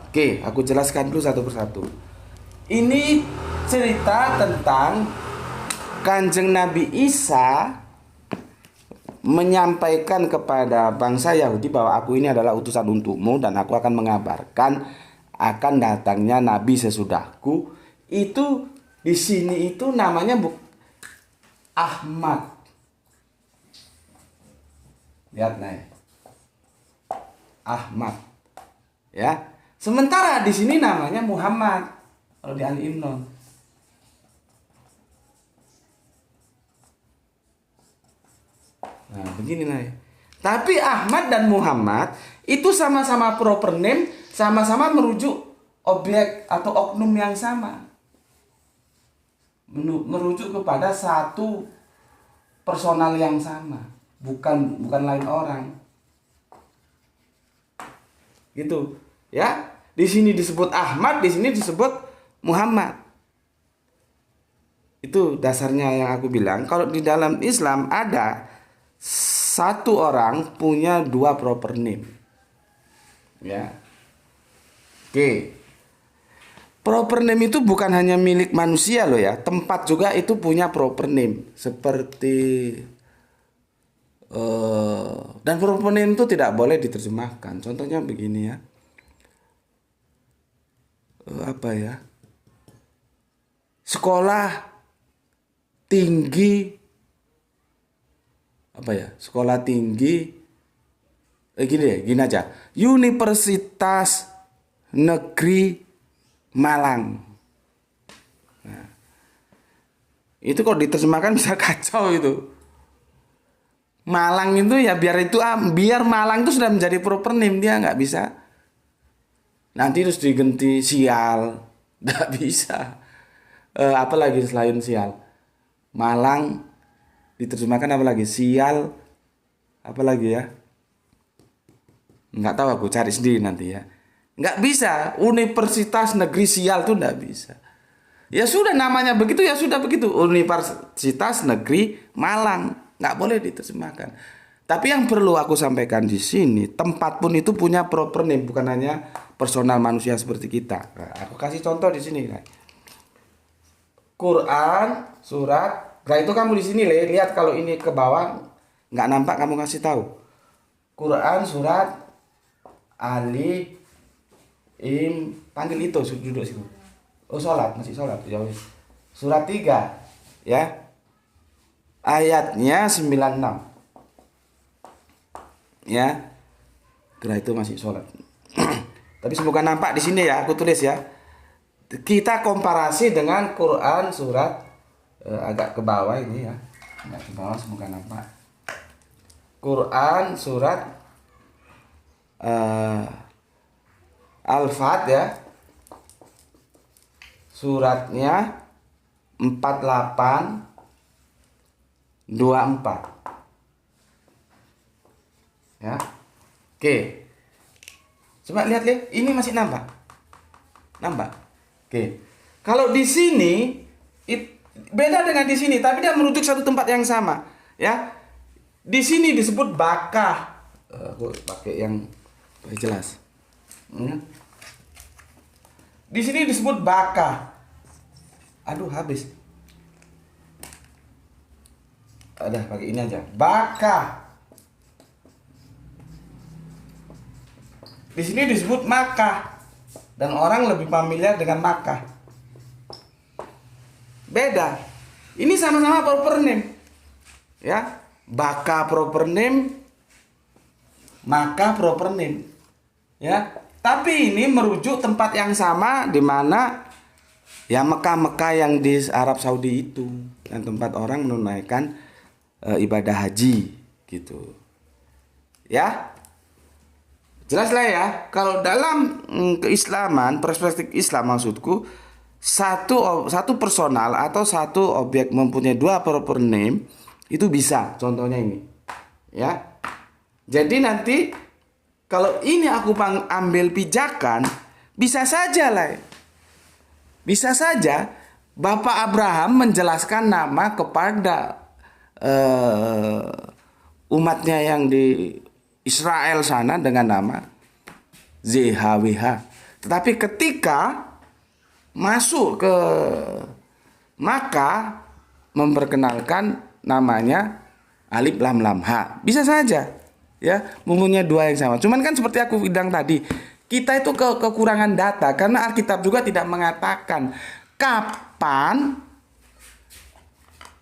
Oke, aku jelaskan dulu satu persatu. Ini cerita tentang Kanjeng Nabi Isa menyampaikan kepada bangsa Yahudi bahwa aku ini adalah utusan untukmu dan aku akan mengabarkan akan datangnya nabi sesudahku. Itu di sini itu namanya Ahmad. Lihat nih. Ahmad. Ya. Sementara di sini namanya Muhammad kalau di Ali Imran. Nah, begini nih. Tapi Ahmad dan Muhammad itu sama-sama proper name, sama-sama merujuk objek atau oknum yang sama. Merujuk kepada satu personal yang sama, bukan lain orang. Gitu, ya. Di sini disebut Ahmad, di sini disebut Muhammad. Itu dasarnya yang aku bilang. Kalau di dalam Islam ada satu orang punya dua proper name. Ya. Oke. Proper name itu bukan hanya milik manusia loh ya. Tempat juga itu punya proper name. Seperti Dan proponim itu tidak boleh diterjemahkan. Contohnya begini ya. Apa ya? Sekolah tinggi apa ya? Sekolah tinggi gini aja. Universitas Negeri Malang. Nah, itu kalau diterjemahkan bisa kacau itu. Malang itu ya biar Malang itu sudah menjadi proper name, dia nggak bisa. Nanti terus diganti sial, nggak bisa. Apa lagi selain sial? Malang diterjemahkan apa lagi? Sial, apa lagi ya? Nggak tahu, aku cari sendiri nanti ya. Nggak bisa. Universitas Negeri Sial itu nggak bisa. Ya sudah, namanya begitu, ya sudah begitu. Universitas Negeri Malang. Nggak boleh diterjemahkan. Tapi yang perlu aku sampaikan di sini, tempat pun itu punya proper name, bukan hanya personal manusia seperti kita. Nah, aku kasih contoh di sini. Nah. Quran surat. Nah itu kamu di sini lihat, kalau ini ke bawah nggak nampak, kamu kasih tahu. Quran surat Ali panggil itu, duduk situ. Oh sholat, masih sholat ya. Surat 3 ya. Ayatnya 96. Ya. Kira itu masih sholat. Tapi semoga nampak di sini ya, aku tulis ya. Kita komparasi dengan Quran surat agak ke bawah ini ya. Agak ke bawah, semoga nampak. Quran surat Al-Fat ya. Suratnya 48 24 ya. Oke. Coba lihat, ini masih nampak. Oke. Kalau di sini beda dengan di sini, tapi dia merujuk satu tempat yang sama, ya. Di sini disebut Bakah. Aku pakai yang jelas. Di sini disebut Bakah. Aduh, habis. Ada pakai ini aja. Bakah. Di sini disebut Makkah. Dan orang lebih familiar dengan Makkah. Beda. Ini sama-sama proper name. Ya. Bakah proper name, Makkah proper name. Ya. Tapi ini merujuk tempat yang sama, di mana ya Mekah yang di Arab Saudi itu, dan tempat orang menunaikan ibadah haji gitu. Ya. Jelas lah ya. Kalau dalam keislaman, perspektif Islam maksudku, satu personal atau satu objek mempunyai dua proper name itu bisa. Contohnya ini. Ya. Jadi nanti kalau ini aku ambil pijakan, bisa saja lah. Bisa saja Bapak Abraham menjelaskan nama kepada umatnya yang di Israel sana dengan nama ZHWH. Tetapi ketika masuk ke Makkah, memperkenalkan namanya Alif Lam Lam Ha. Bisa saja ya, mempunyai dua yang sama. Cuman kan seperti aku bilang tadi, kita itu kekurangan data karena Alkitab juga tidak mengatakan kapan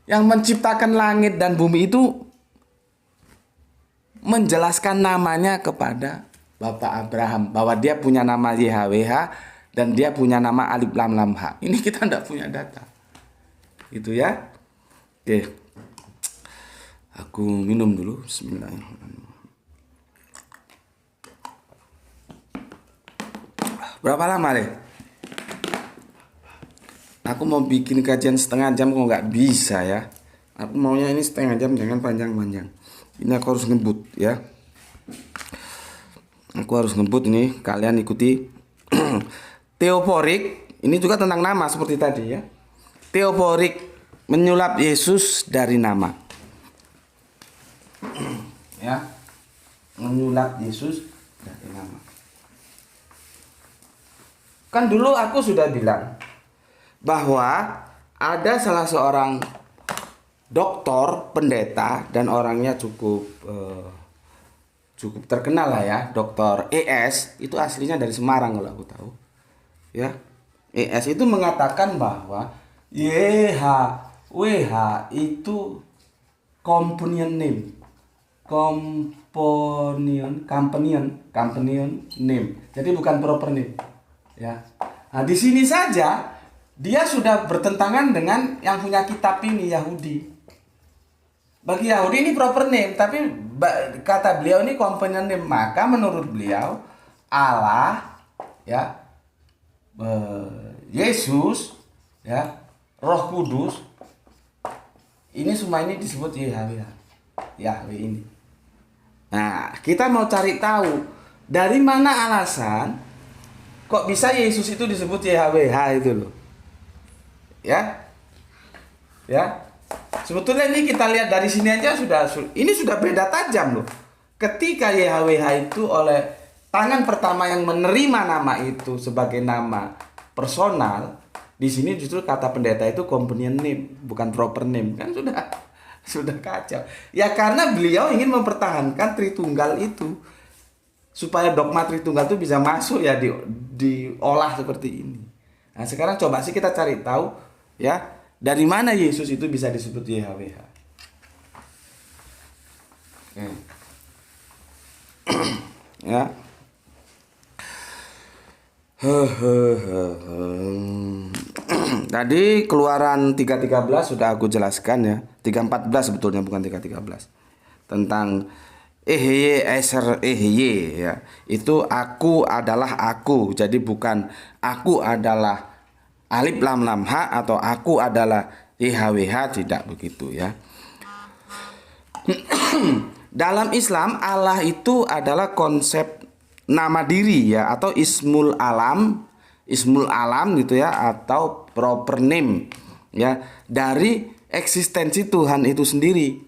yang menciptakan langit dan bumi itu menjelaskan namanya kepada Bapak Abraham, bahwa dia punya nama YHWH dan dia punya nama Alif Lam Lam Ha. Ini kita tidak punya data. Gitu ya. Oke. Aku minum dulu. Bismillahirrahmanirrahim. Berapa lama deh? Aku mau bikin kajian setengah jam, kok nggak bisa ya. Aku maunya ini setengah jam, jangan panjang-panjang. Ini aku harus ngebut ya. Aku harus ngebut ini, kalian ikuti. Teoporik, ini juga tentang nama seperti tadi ya. Teoporik, menyulap Yesus dari nama. Ya. Menyulap Yesus dari nama. Kan dulu aku sudah bilang bahwa ada salah seorang doktor, pendeta, dan orangnya cukup terkenal lah ya, Dr. ES, itu aslinya dari Semarang kalau aku tahu. Ya. ES itu mengatakan bahwa YHWH itu companion name. Companion name. Jadi bukan proper name. Ya. Nah, di sini saja dia sudah bertentangan dengan yang punya kitab ini, Yahudi. Bagi Yahudi ini proper name, tapi kata beliau ini companion name. Maka menurut beliau Allah, ya, Yesus, ya, Roh Kudus, ini semua ini disebut Yahweh ini. Nah, kita mau cari tahu dari mana alasan kok bisa Yesus itu disebut YHWH itu loh. Ya. Ya. Sebetulnya ini kita lihat dari sini aja ini sudah beda tajam loh. Ketika YHWH itu oleh tangan pertama yang menerima nama itu sebagai nama personal, di sini justru kata pendeta itu companion name, bukan proper name. Kan sudah kacau. Ya karena beliau ingin mempertahankan Tritunggal itu supaya dogma Tritunggal itu bisa masuk ya diolah seperti ini. Nah, sekarang coba sih kita cari tahu ya, dari mana Yesus itu bisa disebut YHWH? Ya. Tadi Keluaran 3:13 sudah aku jelaskan ya. 3:14 sebetulnya, bukan 3:13. Tentang Ehye Eser Ehye ya. Itu aku adalah aku. Jadi bukan aku adalah Alif Lam Lam Ha atau aku adalah YHWH, tidak begitu ya. Dalam Islam Allah itu adalah konsep nama diri ya, atau ismul alam gitu ya, atau proper name ya, dari eksistensi Tuhan itu sendiri.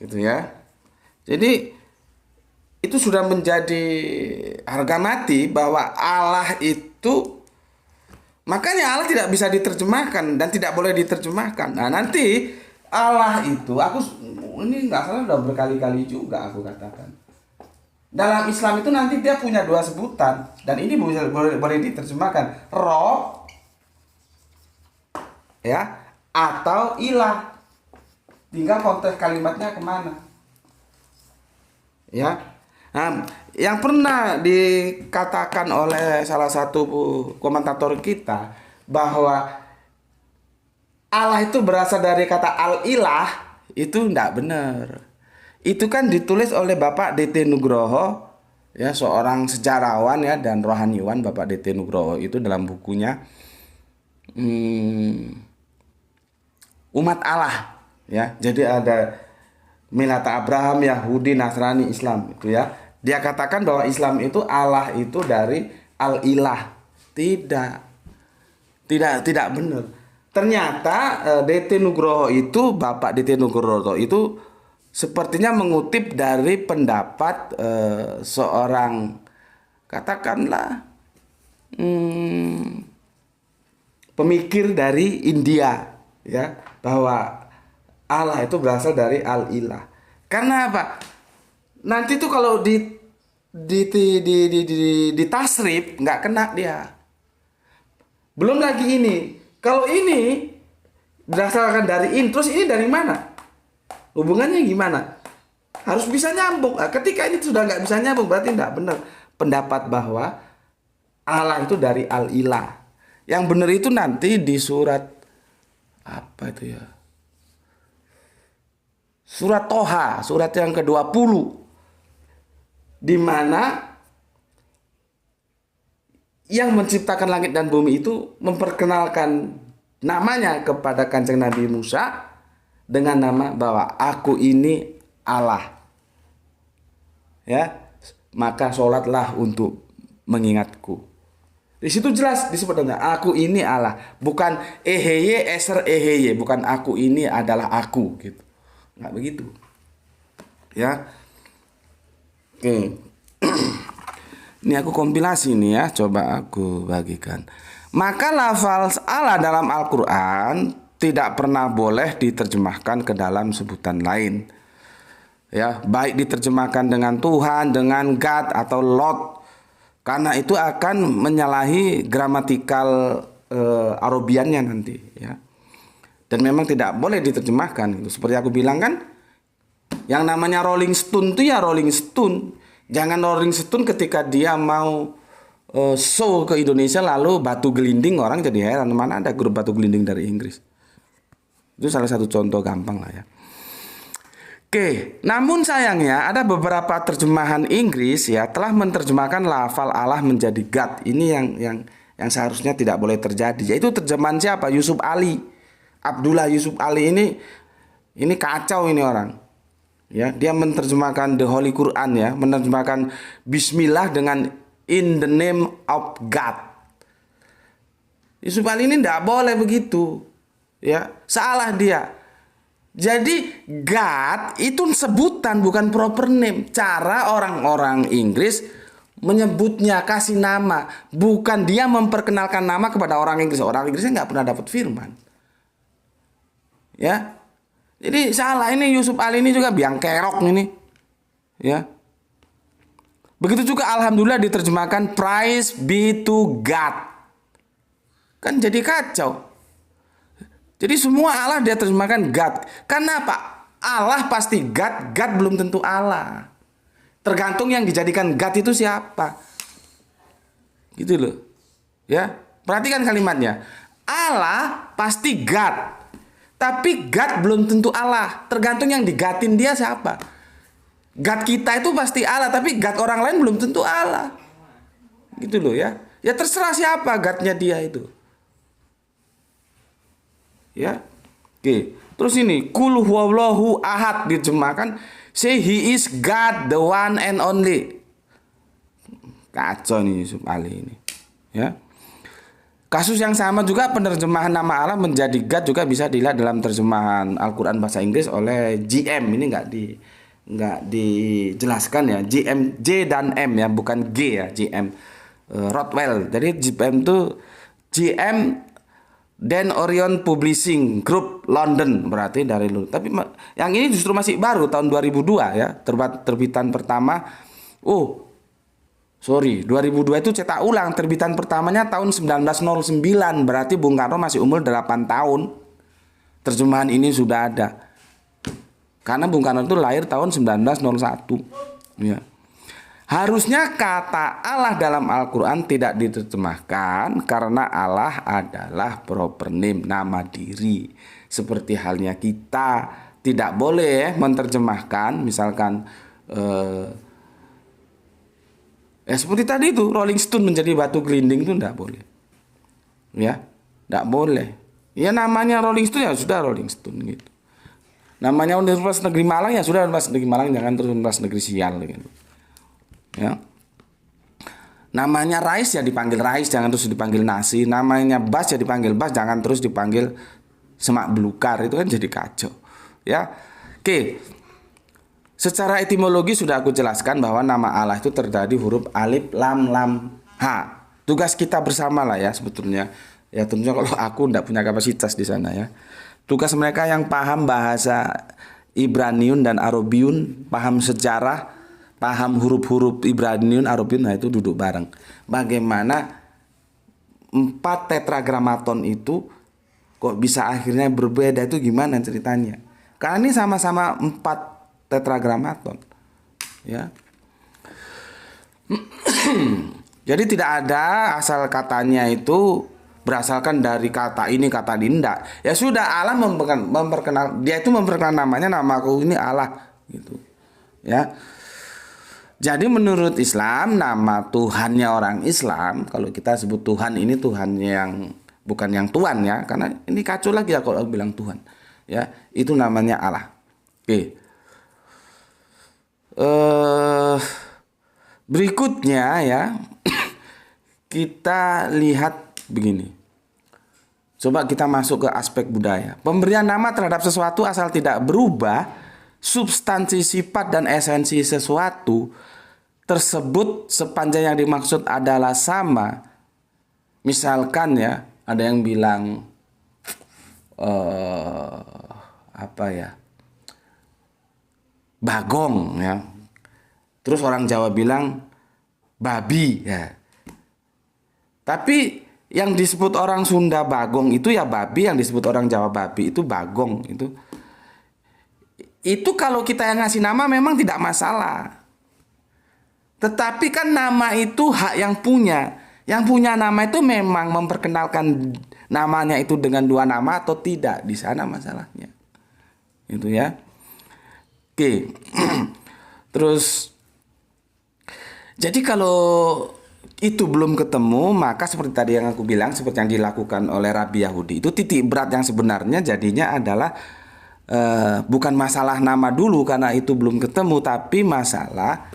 Gitu ya. Jadi itu sudah menjadi harga mati bahwa Allah itu, makanya Allah tidak bisa diterjemahkan dan tidak boleh diterjemahkan. Nah, nanti Allah itu, ini nggak salah udah berkali-kali juga aku katakan. Dalam Islam itu nanti dia punya dua sebutan dan ini boleh diterjemahkan Roh ya atau Ilah. Tinggal konteks kalimatnya kemana. Ya. Nah, yang pernah dikatakan oleh salah satu komentator kita bahwa Allah itu berasal dari kata al-ilah, itu tidak benar. Itu kan ditulis oleh Bapak D.T. Nugroho ya, seorang sejarawan ya dan rohaniwan. Bapak D.T. Nugroho itu dalam bukunya Umat Allah ya. Jadi ada Milata Abraham, Yahudi, Nasrani, Islam itu ya. Dia katakan bahwa Islam itu Allah itu dari al-ilah. Tidak benar. Ternyata D.T. Nugroho itu, Bapak D.T. Nugroho itu sepertinya mengutip dari pendapat seorang, katakanlah pemikir dari India ya, bahwa Allah itu berasal dari al-ilah. Karena apa? Nanti tuh kalau ditasrif nggak kena dia. Belum lagi ini. Kalau ini berdasarkan dari terus ini dari mana? Hubungannya gimana? Harus bisa nyambung. Nah, ketika ini sudah nggak bisa nyambung, berarti nggak benar pendapat bahwa Allah itu dari al-ilah. Yang benar itu nanti di surat apa itu ya? Surat Toha, surat yang ke-20, di mana yang menciptakan langit dan bumi itu memperkenalkan namanya kepada Kanjeng Nabi Musa dengan nama bahwa aku ini Allah. Ya, maka sholatlah untuk mengingatku. Di situ jelas disebut dengan aku ini Allah, bukan Ehye Eser Ehye, bukan aku ini adalah aku gitu. Nggak begitu ya. Oke. Ini aku kompilasi nih ya, coba aku bagikan. Maka lafal Allah dalam Al-Quran tidak pernah boleh diterjemahkan ke dalam sebutan lain. Ya, baik diterjemahkan dengan Tuhan, dengan God atau Lord, karena itu akan menyalahi gramatikal Arabiannya nanti, ya. Dan memang tidak boleh diterjemahkan gitu. Seperti aku bilang kan, yang namanya Rolling Stone itu ya Rolling Stone. Jangan Rolling Stone ketika dia mau show ke Indonesia lalu batu gelinding, orang jadi heran, mana ada grup batu gelinding dari Inggris. Itu salah satu contoh gampang lah ya. Oke, namun sayangnya ada beberapa terjemahan Inggris ya telah menerjemahkan lafal Allah menjadi God. Ini yang seharusnya tidak boleh terjadi. Yaitu terjemahan siapa? Yusuf Ali. Abdullah Yusuf Ali ini kacau ini orang. Ya, dia menerjemahkan The Holy Quran ya, menerjemahkan Bismillah dengan In the name of God. Yusuf Ali ini tidak boleh begitu. Ya, salah dia. Jadi God itu sebutan bukan proper name. Cara orang-orang Inggris menyebutnya, kasih nama, bukan dia memperkenalkan nama kepada orang Inggris. Orang Inggrisnya nggak pernah dapat firman. Ya, jadi salah ini Yusuf Ali ini juga biang kerok ini. Ya, begitu juga alhamdulillah diterjemahkan Praise be to God. Kan jadi kacau. Jadi semua Allah dia terjemahkan God. Kenapa? Allah pasti God, God belum tentu Allah. Tergantung yang dijadikan God itu siapa. Gitu loh. Ya, perhatikan kalimatnya. Allah pasti God. Tapi God belum tentu Allah. Tergantung yang digatin dia siapa. God kita itu pasti Allah, tapi God orang lain belum tentu Allah. Gitu loh ya. Ya terserah siapa Godnya dia itu. Ya, oke. Terus ini Qul huwallahu ahad diterjemahkan say he is God the one and only. Kacau nih Yusuf Ali ini. Ya. Kasus yang sama juga penerjemahan nama Allah menjadi God juga bisa dilihat dalam terjemahan Al-Qur'an bahasa Inggris oleh GM. Ini nggak dijelaskan ya. GM J dan M ya, bukan G ya, GM Rothwell. Jadi GM itu GM Dan Orion Publishing Group London, berarti dari London. Tapi yang ini justru masih baru tahun 2002 ya, terbitan pertama. 2002 itu cetak ulang, terbitan pertamanya tahun 1909, berarti Bung Karno masih umur 8 tahun. Terjemahan ini sudah ada. Karena Bung Karno itu lahir tahun 1901. Ya. Harusnya kata Allah dalam Al-Quran tidak diterjemahkan karena Allah adalah proper name, nama diri. Seperti halnya kita tidak boleh menerjemahkan misalkan seperti tadi itu Rolling Stone menjadi batu gelinding itu tidak boleh. Ya, tidak boleh. Ya namanya Rolling Stone ya sudah Rolling Stone gitu. Namanya Universitas Negeri Malang ya sudah Universitas Negeri Malang, jangan terus Universitas Negeri Sial gitu. Ya. Namanya Rais ya dipanggil Rais, jangan terus dipanggil nasi. Namanya Bas ya dipanggil Bas, jangan terus dipanggil semak belukar. Itu kan jadi kacau. Ya. Oke. Secara etimologi sudah aku jelaskan bahwa nama Allah itu terdiri huruf alif, lam, lam, ha. Tugas kita bersama lah ya sebetulnya. Ya tentunya kalau aku tidak punya kapasitas di sana ya. Tugas mereka yang paham bahasa Ibraniun dan Arabiun, paham sejarah, paham huruf-huruf Ibraniun, Arabiun, nah itu duduk bareng. Bagaimana 4 tetragramaton itu kok bisa akhirnya berbeda, itu gimana ceritanya? Karena ini sama-sama 4 tetragramaton. Ya. Jadi tidak ada asal katanya itu berasalkan dari kata ini kata dinda. Ya sudah Allah memperkenal, dia itu memperkenalkan namanya, namaku ini Allah gitu. Ya. Jadi menurut Islam nama Tuhannya orang Islam, kalau kita sebut Tuhan ini Tuhan yang bukan yang Tuhan ya, karena ini kacau lagi ya kalau bilang Tuhan. Ya, itu namanya Allah. Oke. Berikutnya ya kita lihat begini. Coba kita masuk ke aspek budaya. Pemberian nama terhadap sesuatu asal tidak berubah substansi, sifat, dan esensi sesuatu tersebut sepanjang yang dimaksud adalah sama. Misalkan ya, ada yang bilang eh, apa ya, Bagong ya. Terus orang Jawa bilang babi ya. Tapi yang disebut orang Sunda Bagong itu ya babi, yang disebut orang Jawa babi itu Bagong itu. Itu kalau kita yang ngasih nama memang tidak masalah. Tetapi kan nama itu hak yang punya. Yang punya nama itu memang memperkenalkan namanya itu dengan dua nama atau tidak. Di sana masalahnya. Itu ya. Oke. Terus jadi kalau itu belum ketemu, maka seperti tadi yang aku bilang, seperti yang dilakukan oleh Rabi Yahudi, itu titik berat yang sebenarnya jadinya adalah bukan masalah nama dulu karena itu belum ketemu, tapi masalah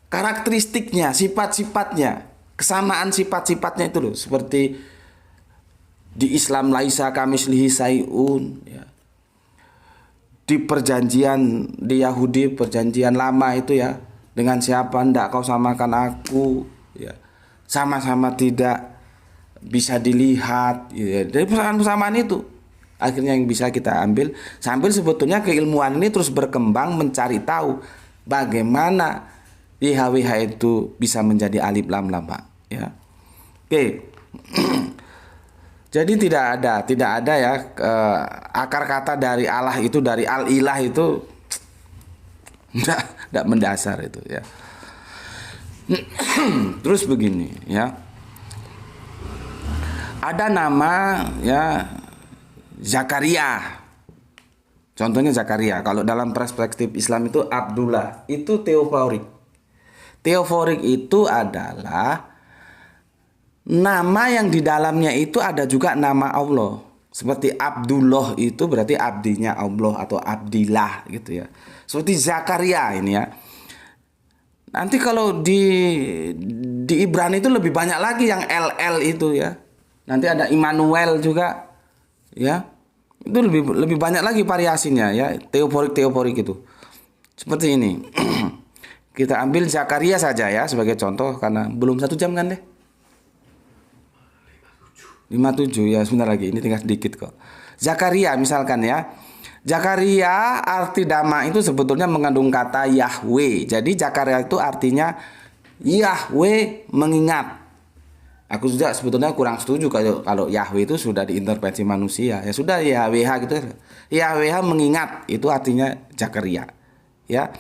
karakteristiknya, sifat-sifatnya, kesamaan sifat-sifatnya itu loh. Seperti di Islam laisa kamislihi sayun ya. Di perjanjian di Yahudi, perjanjian lama itu ya, dengan siapa hendak kau samakan aku ya, sama-sama tidak bisa dilihat ya. Dari persamaan-persamaan itu akhirnya yang bisa kita ambil, sambil sebetulnya keilmuan ini terus berkembang mencari tahu bagaimana YHWH itu bisa menjadi alif lam lam Pak ya. Oke. Jadi tidak ada ya akar kata dari Allah itu, dari al-ilah itu tidak mendasar itu ya. Terus begini ya. Ada nama ya Zakaria. Contohnya Zakaria. Kalau dalam perspektif Islam itu Abdullah, itu teoforik. Teoforik itu adalah nama yang di dalamnya itu ada juga nama Allah. Seperti Abdullah itu berarti abdinya Allah atau Abdillah gitu ya. Seperti Zakaria ini ya. Nanti kalau di Ibrani itu lebih banyak lagi yang LL itu ya. Nanti ada Immanuel juga ya. Itu lebih banyak lagi variasinya ya. Teoforik itu. Seperti ini. Kita ambil Zakaria saja ya sebagai contoh karena belum 1 jam kan deh. 57 ya, sebentar lagi, ini tinggal sedikit kok. Zakaria misalkan ya. Zakaria arti nama itu sebetulnya mengandung kata Yahweh. Jadi Zakaria itu artinya Yahweh mengingat. Aku juga sebetulnya kurang setuju kalau Yahweh itu sudah diintervensi manusia. Ya sudah YHWH gitu. YHWH mengingat itu artinya Zakaria. Ya.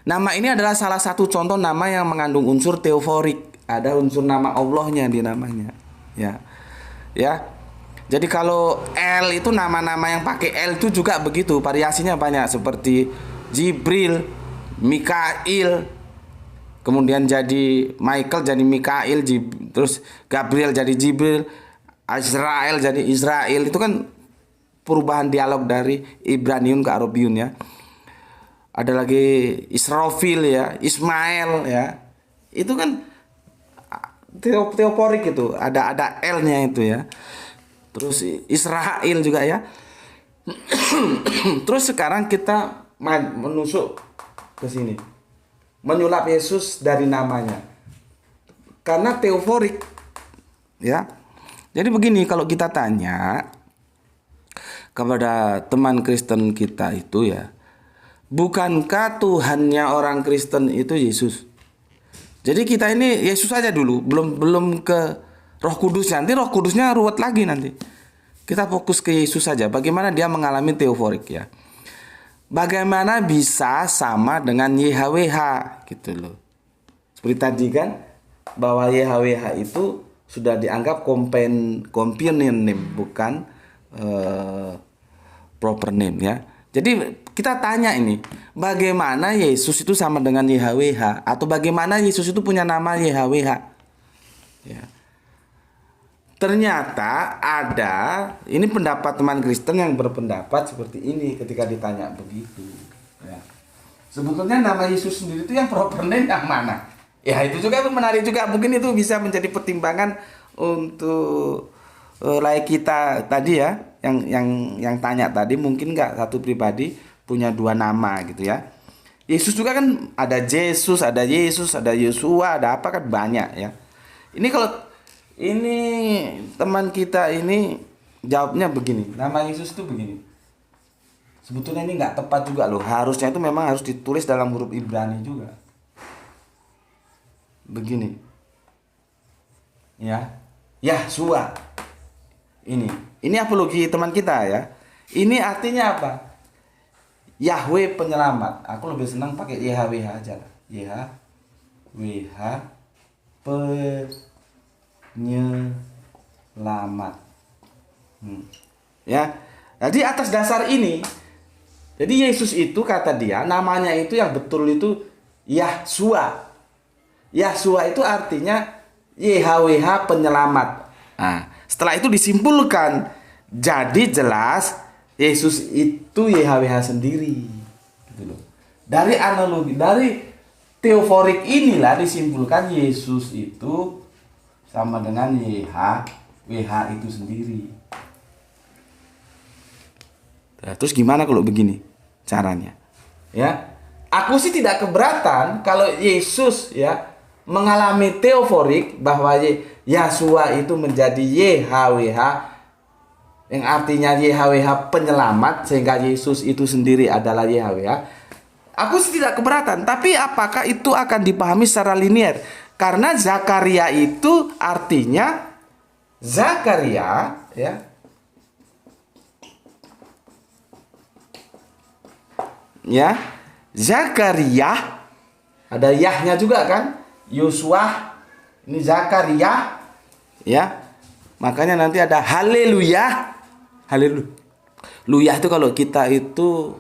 Nama ini adalah salah satu contoh nama yang mengandung unsur teoforik. Ada unsur nama Allahnya di namanya. Ya. Ya. Jadi kalau L itu nama-nama yang pakai L itu juga begitu, variasinya banyak seperti Jibril, Mikail, kemudian jadi Michael jadi Mikail, terus Gabriel jadi Jibril, Israel jadi Israel. Itu kan perubahan dialog dari Ibraniun ke Arabiun ya. Ada lagi Israfil ya, Ismail ya. Itu kan teoporik itu, ada L-nya itu ya. Terus Israel juga ya. Terus sekarang kita menusuk ke sini. Menyulap Yesus dari namanya. Karena teoforik. Ya. Jadi begini, kalau kita tanya kepada teman Kristen kita itu ya, bukankah Tuhannya orang Kristen itu Yesus? Jadi kita ini Yesus aja dulu, belum ke Roh Kudus. Nanti Roh Kudusnya ruwet lagi nanti. Kita fokus ke Yesus saja. Bagaimana dia mengalami teoforik ya. Bagaimana bisa sama dengan YHWH gitu loh. Seperti tadi kan bahwa YHWH itu sudah dianggap companion name, bukan proper name ya. Jadi kita tanya ini, bagaimana Yesus itu sama dengan YHWH, atau bagaimana Yesus itu punya nama YHWH? Ya. Ternyata ada, ini pendapat teman Kristen yang berpendapat seperti ini ketika ditanya begitu. Ya. Sebetulnya nama Yesus sendiri itu yang proper name yang mana? Ya itu juga menarik juga, mungkin itu bisa menjadi pertimbangan untuk layak kita tadi ya, yang tanya tadi, mungkin nggak satu pribadi punya 2 nama gitu ya. Yesus juga kan ada Yesus, ada Yosua, ada apa kan banyak ya. Ini kalau ini teman kita ini jawabnya begini, nama Yesus itu begini. Sebetulnya ini nggak tepat juga loh. Harusnya itu memang harus ditulis dalam huruf Ibrani juga. Begini. Ya. Yahshua. Ini apologi teman kita ya. Ini artinya apa? Yahweh penyelamat. Aku lebih senang pakai YHWH aja lah. YHWH penyelamat. Ya. Jadi atas dasar ini, jadi Yesus itu kata dia namanya itu yang betul itu Yahshua. Yahshua itu artinya YHWH penyelamat. Nah, setelah itu disimpulkan, jadi jelas Yesus itu YHWH sendiri. Gitu loh. Dari analogi, dari teoforik inilah disimpulkan Yesus itu sama dengan YHWH itu sendiri. Nah, terus gimana kalau begini caranya? Ya, aku sih tidak keberatan kalau Yesus ya mengalami teoforik bahwa Yahshua itu menjadi YHWH yang artinya YHWH penyelamat sehingga Yesus itu sendiri adalah YHWH. Aku sih tidak keberatan, tapi apakah itu akan dipahami secara linier? Karena Zakaria itu artinya Zakaria ya. Ya, Zakaria ada yahnya juga kan? Yosua, ini Zakaria, ya. Makanya nanti ada haleluya. Haleluya itu kalau kita itu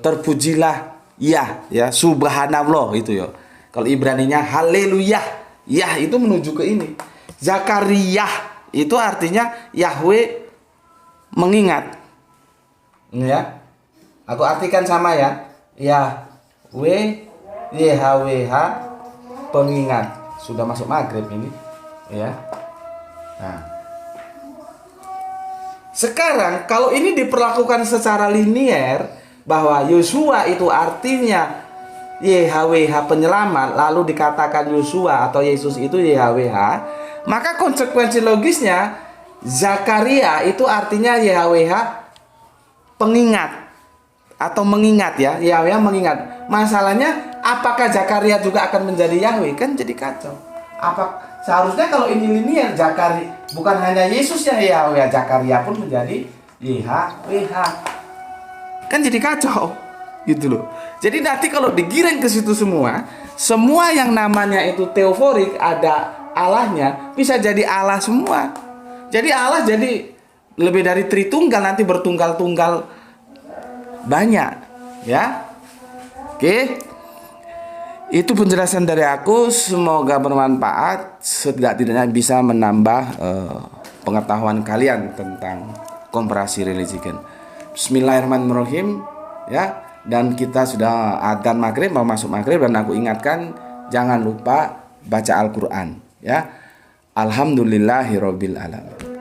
terpujilah ya, subhanallah itu ya. Kalau Ibraninya haleluya, ya itu menuju ke ini. Zakaria itu artinya Yahweh mengingat. Ya. Aku artikan sama ya. Yahweh YHWH pengingat. Sudah masuk maghrib ini ya. Nah, sekarang kalau ini diperlakukan secara linier bahwa Yosua itu artinya YHWH penyelamat, lalu dikatakan Yosua atau Yesus itu YHWH, maka konsekuensi logisnya Zakaria itu artinya YHWH pengingat atau mengingat ya, Yahweh mengingat. Masalahnya apakah Zakaria juga akan menjadi Yahweh? Kan jadi kacau. Seharusnya kalau ini linier, Zakaria bukan hanya Yesus yang Yahweh, Zakaria pun menjadi YHWH. Kan jadi kacau gitu loh. Jadi nanti kalau digiring ke situ semua yang namanya itu teoforik ada Allahnya bisa jadi Allah semua. Jadi Allah jadi lebih dari Tritunggal, nanti bertunggal-tunggal banyak ya. Oke, itu penjelasan dari aku, semoga bermanfaat, setidak-tidaknya bisa menambah pengetahuan kalian tentang komparasi religion. Bismillahirrahmanirrahim ya. Dan kita sudah adzan maghrib, mau masuk maghrib, dan aku ingatkan jangan lupa baca Al-Quran ya. Alhamdulillahirobbil alamin.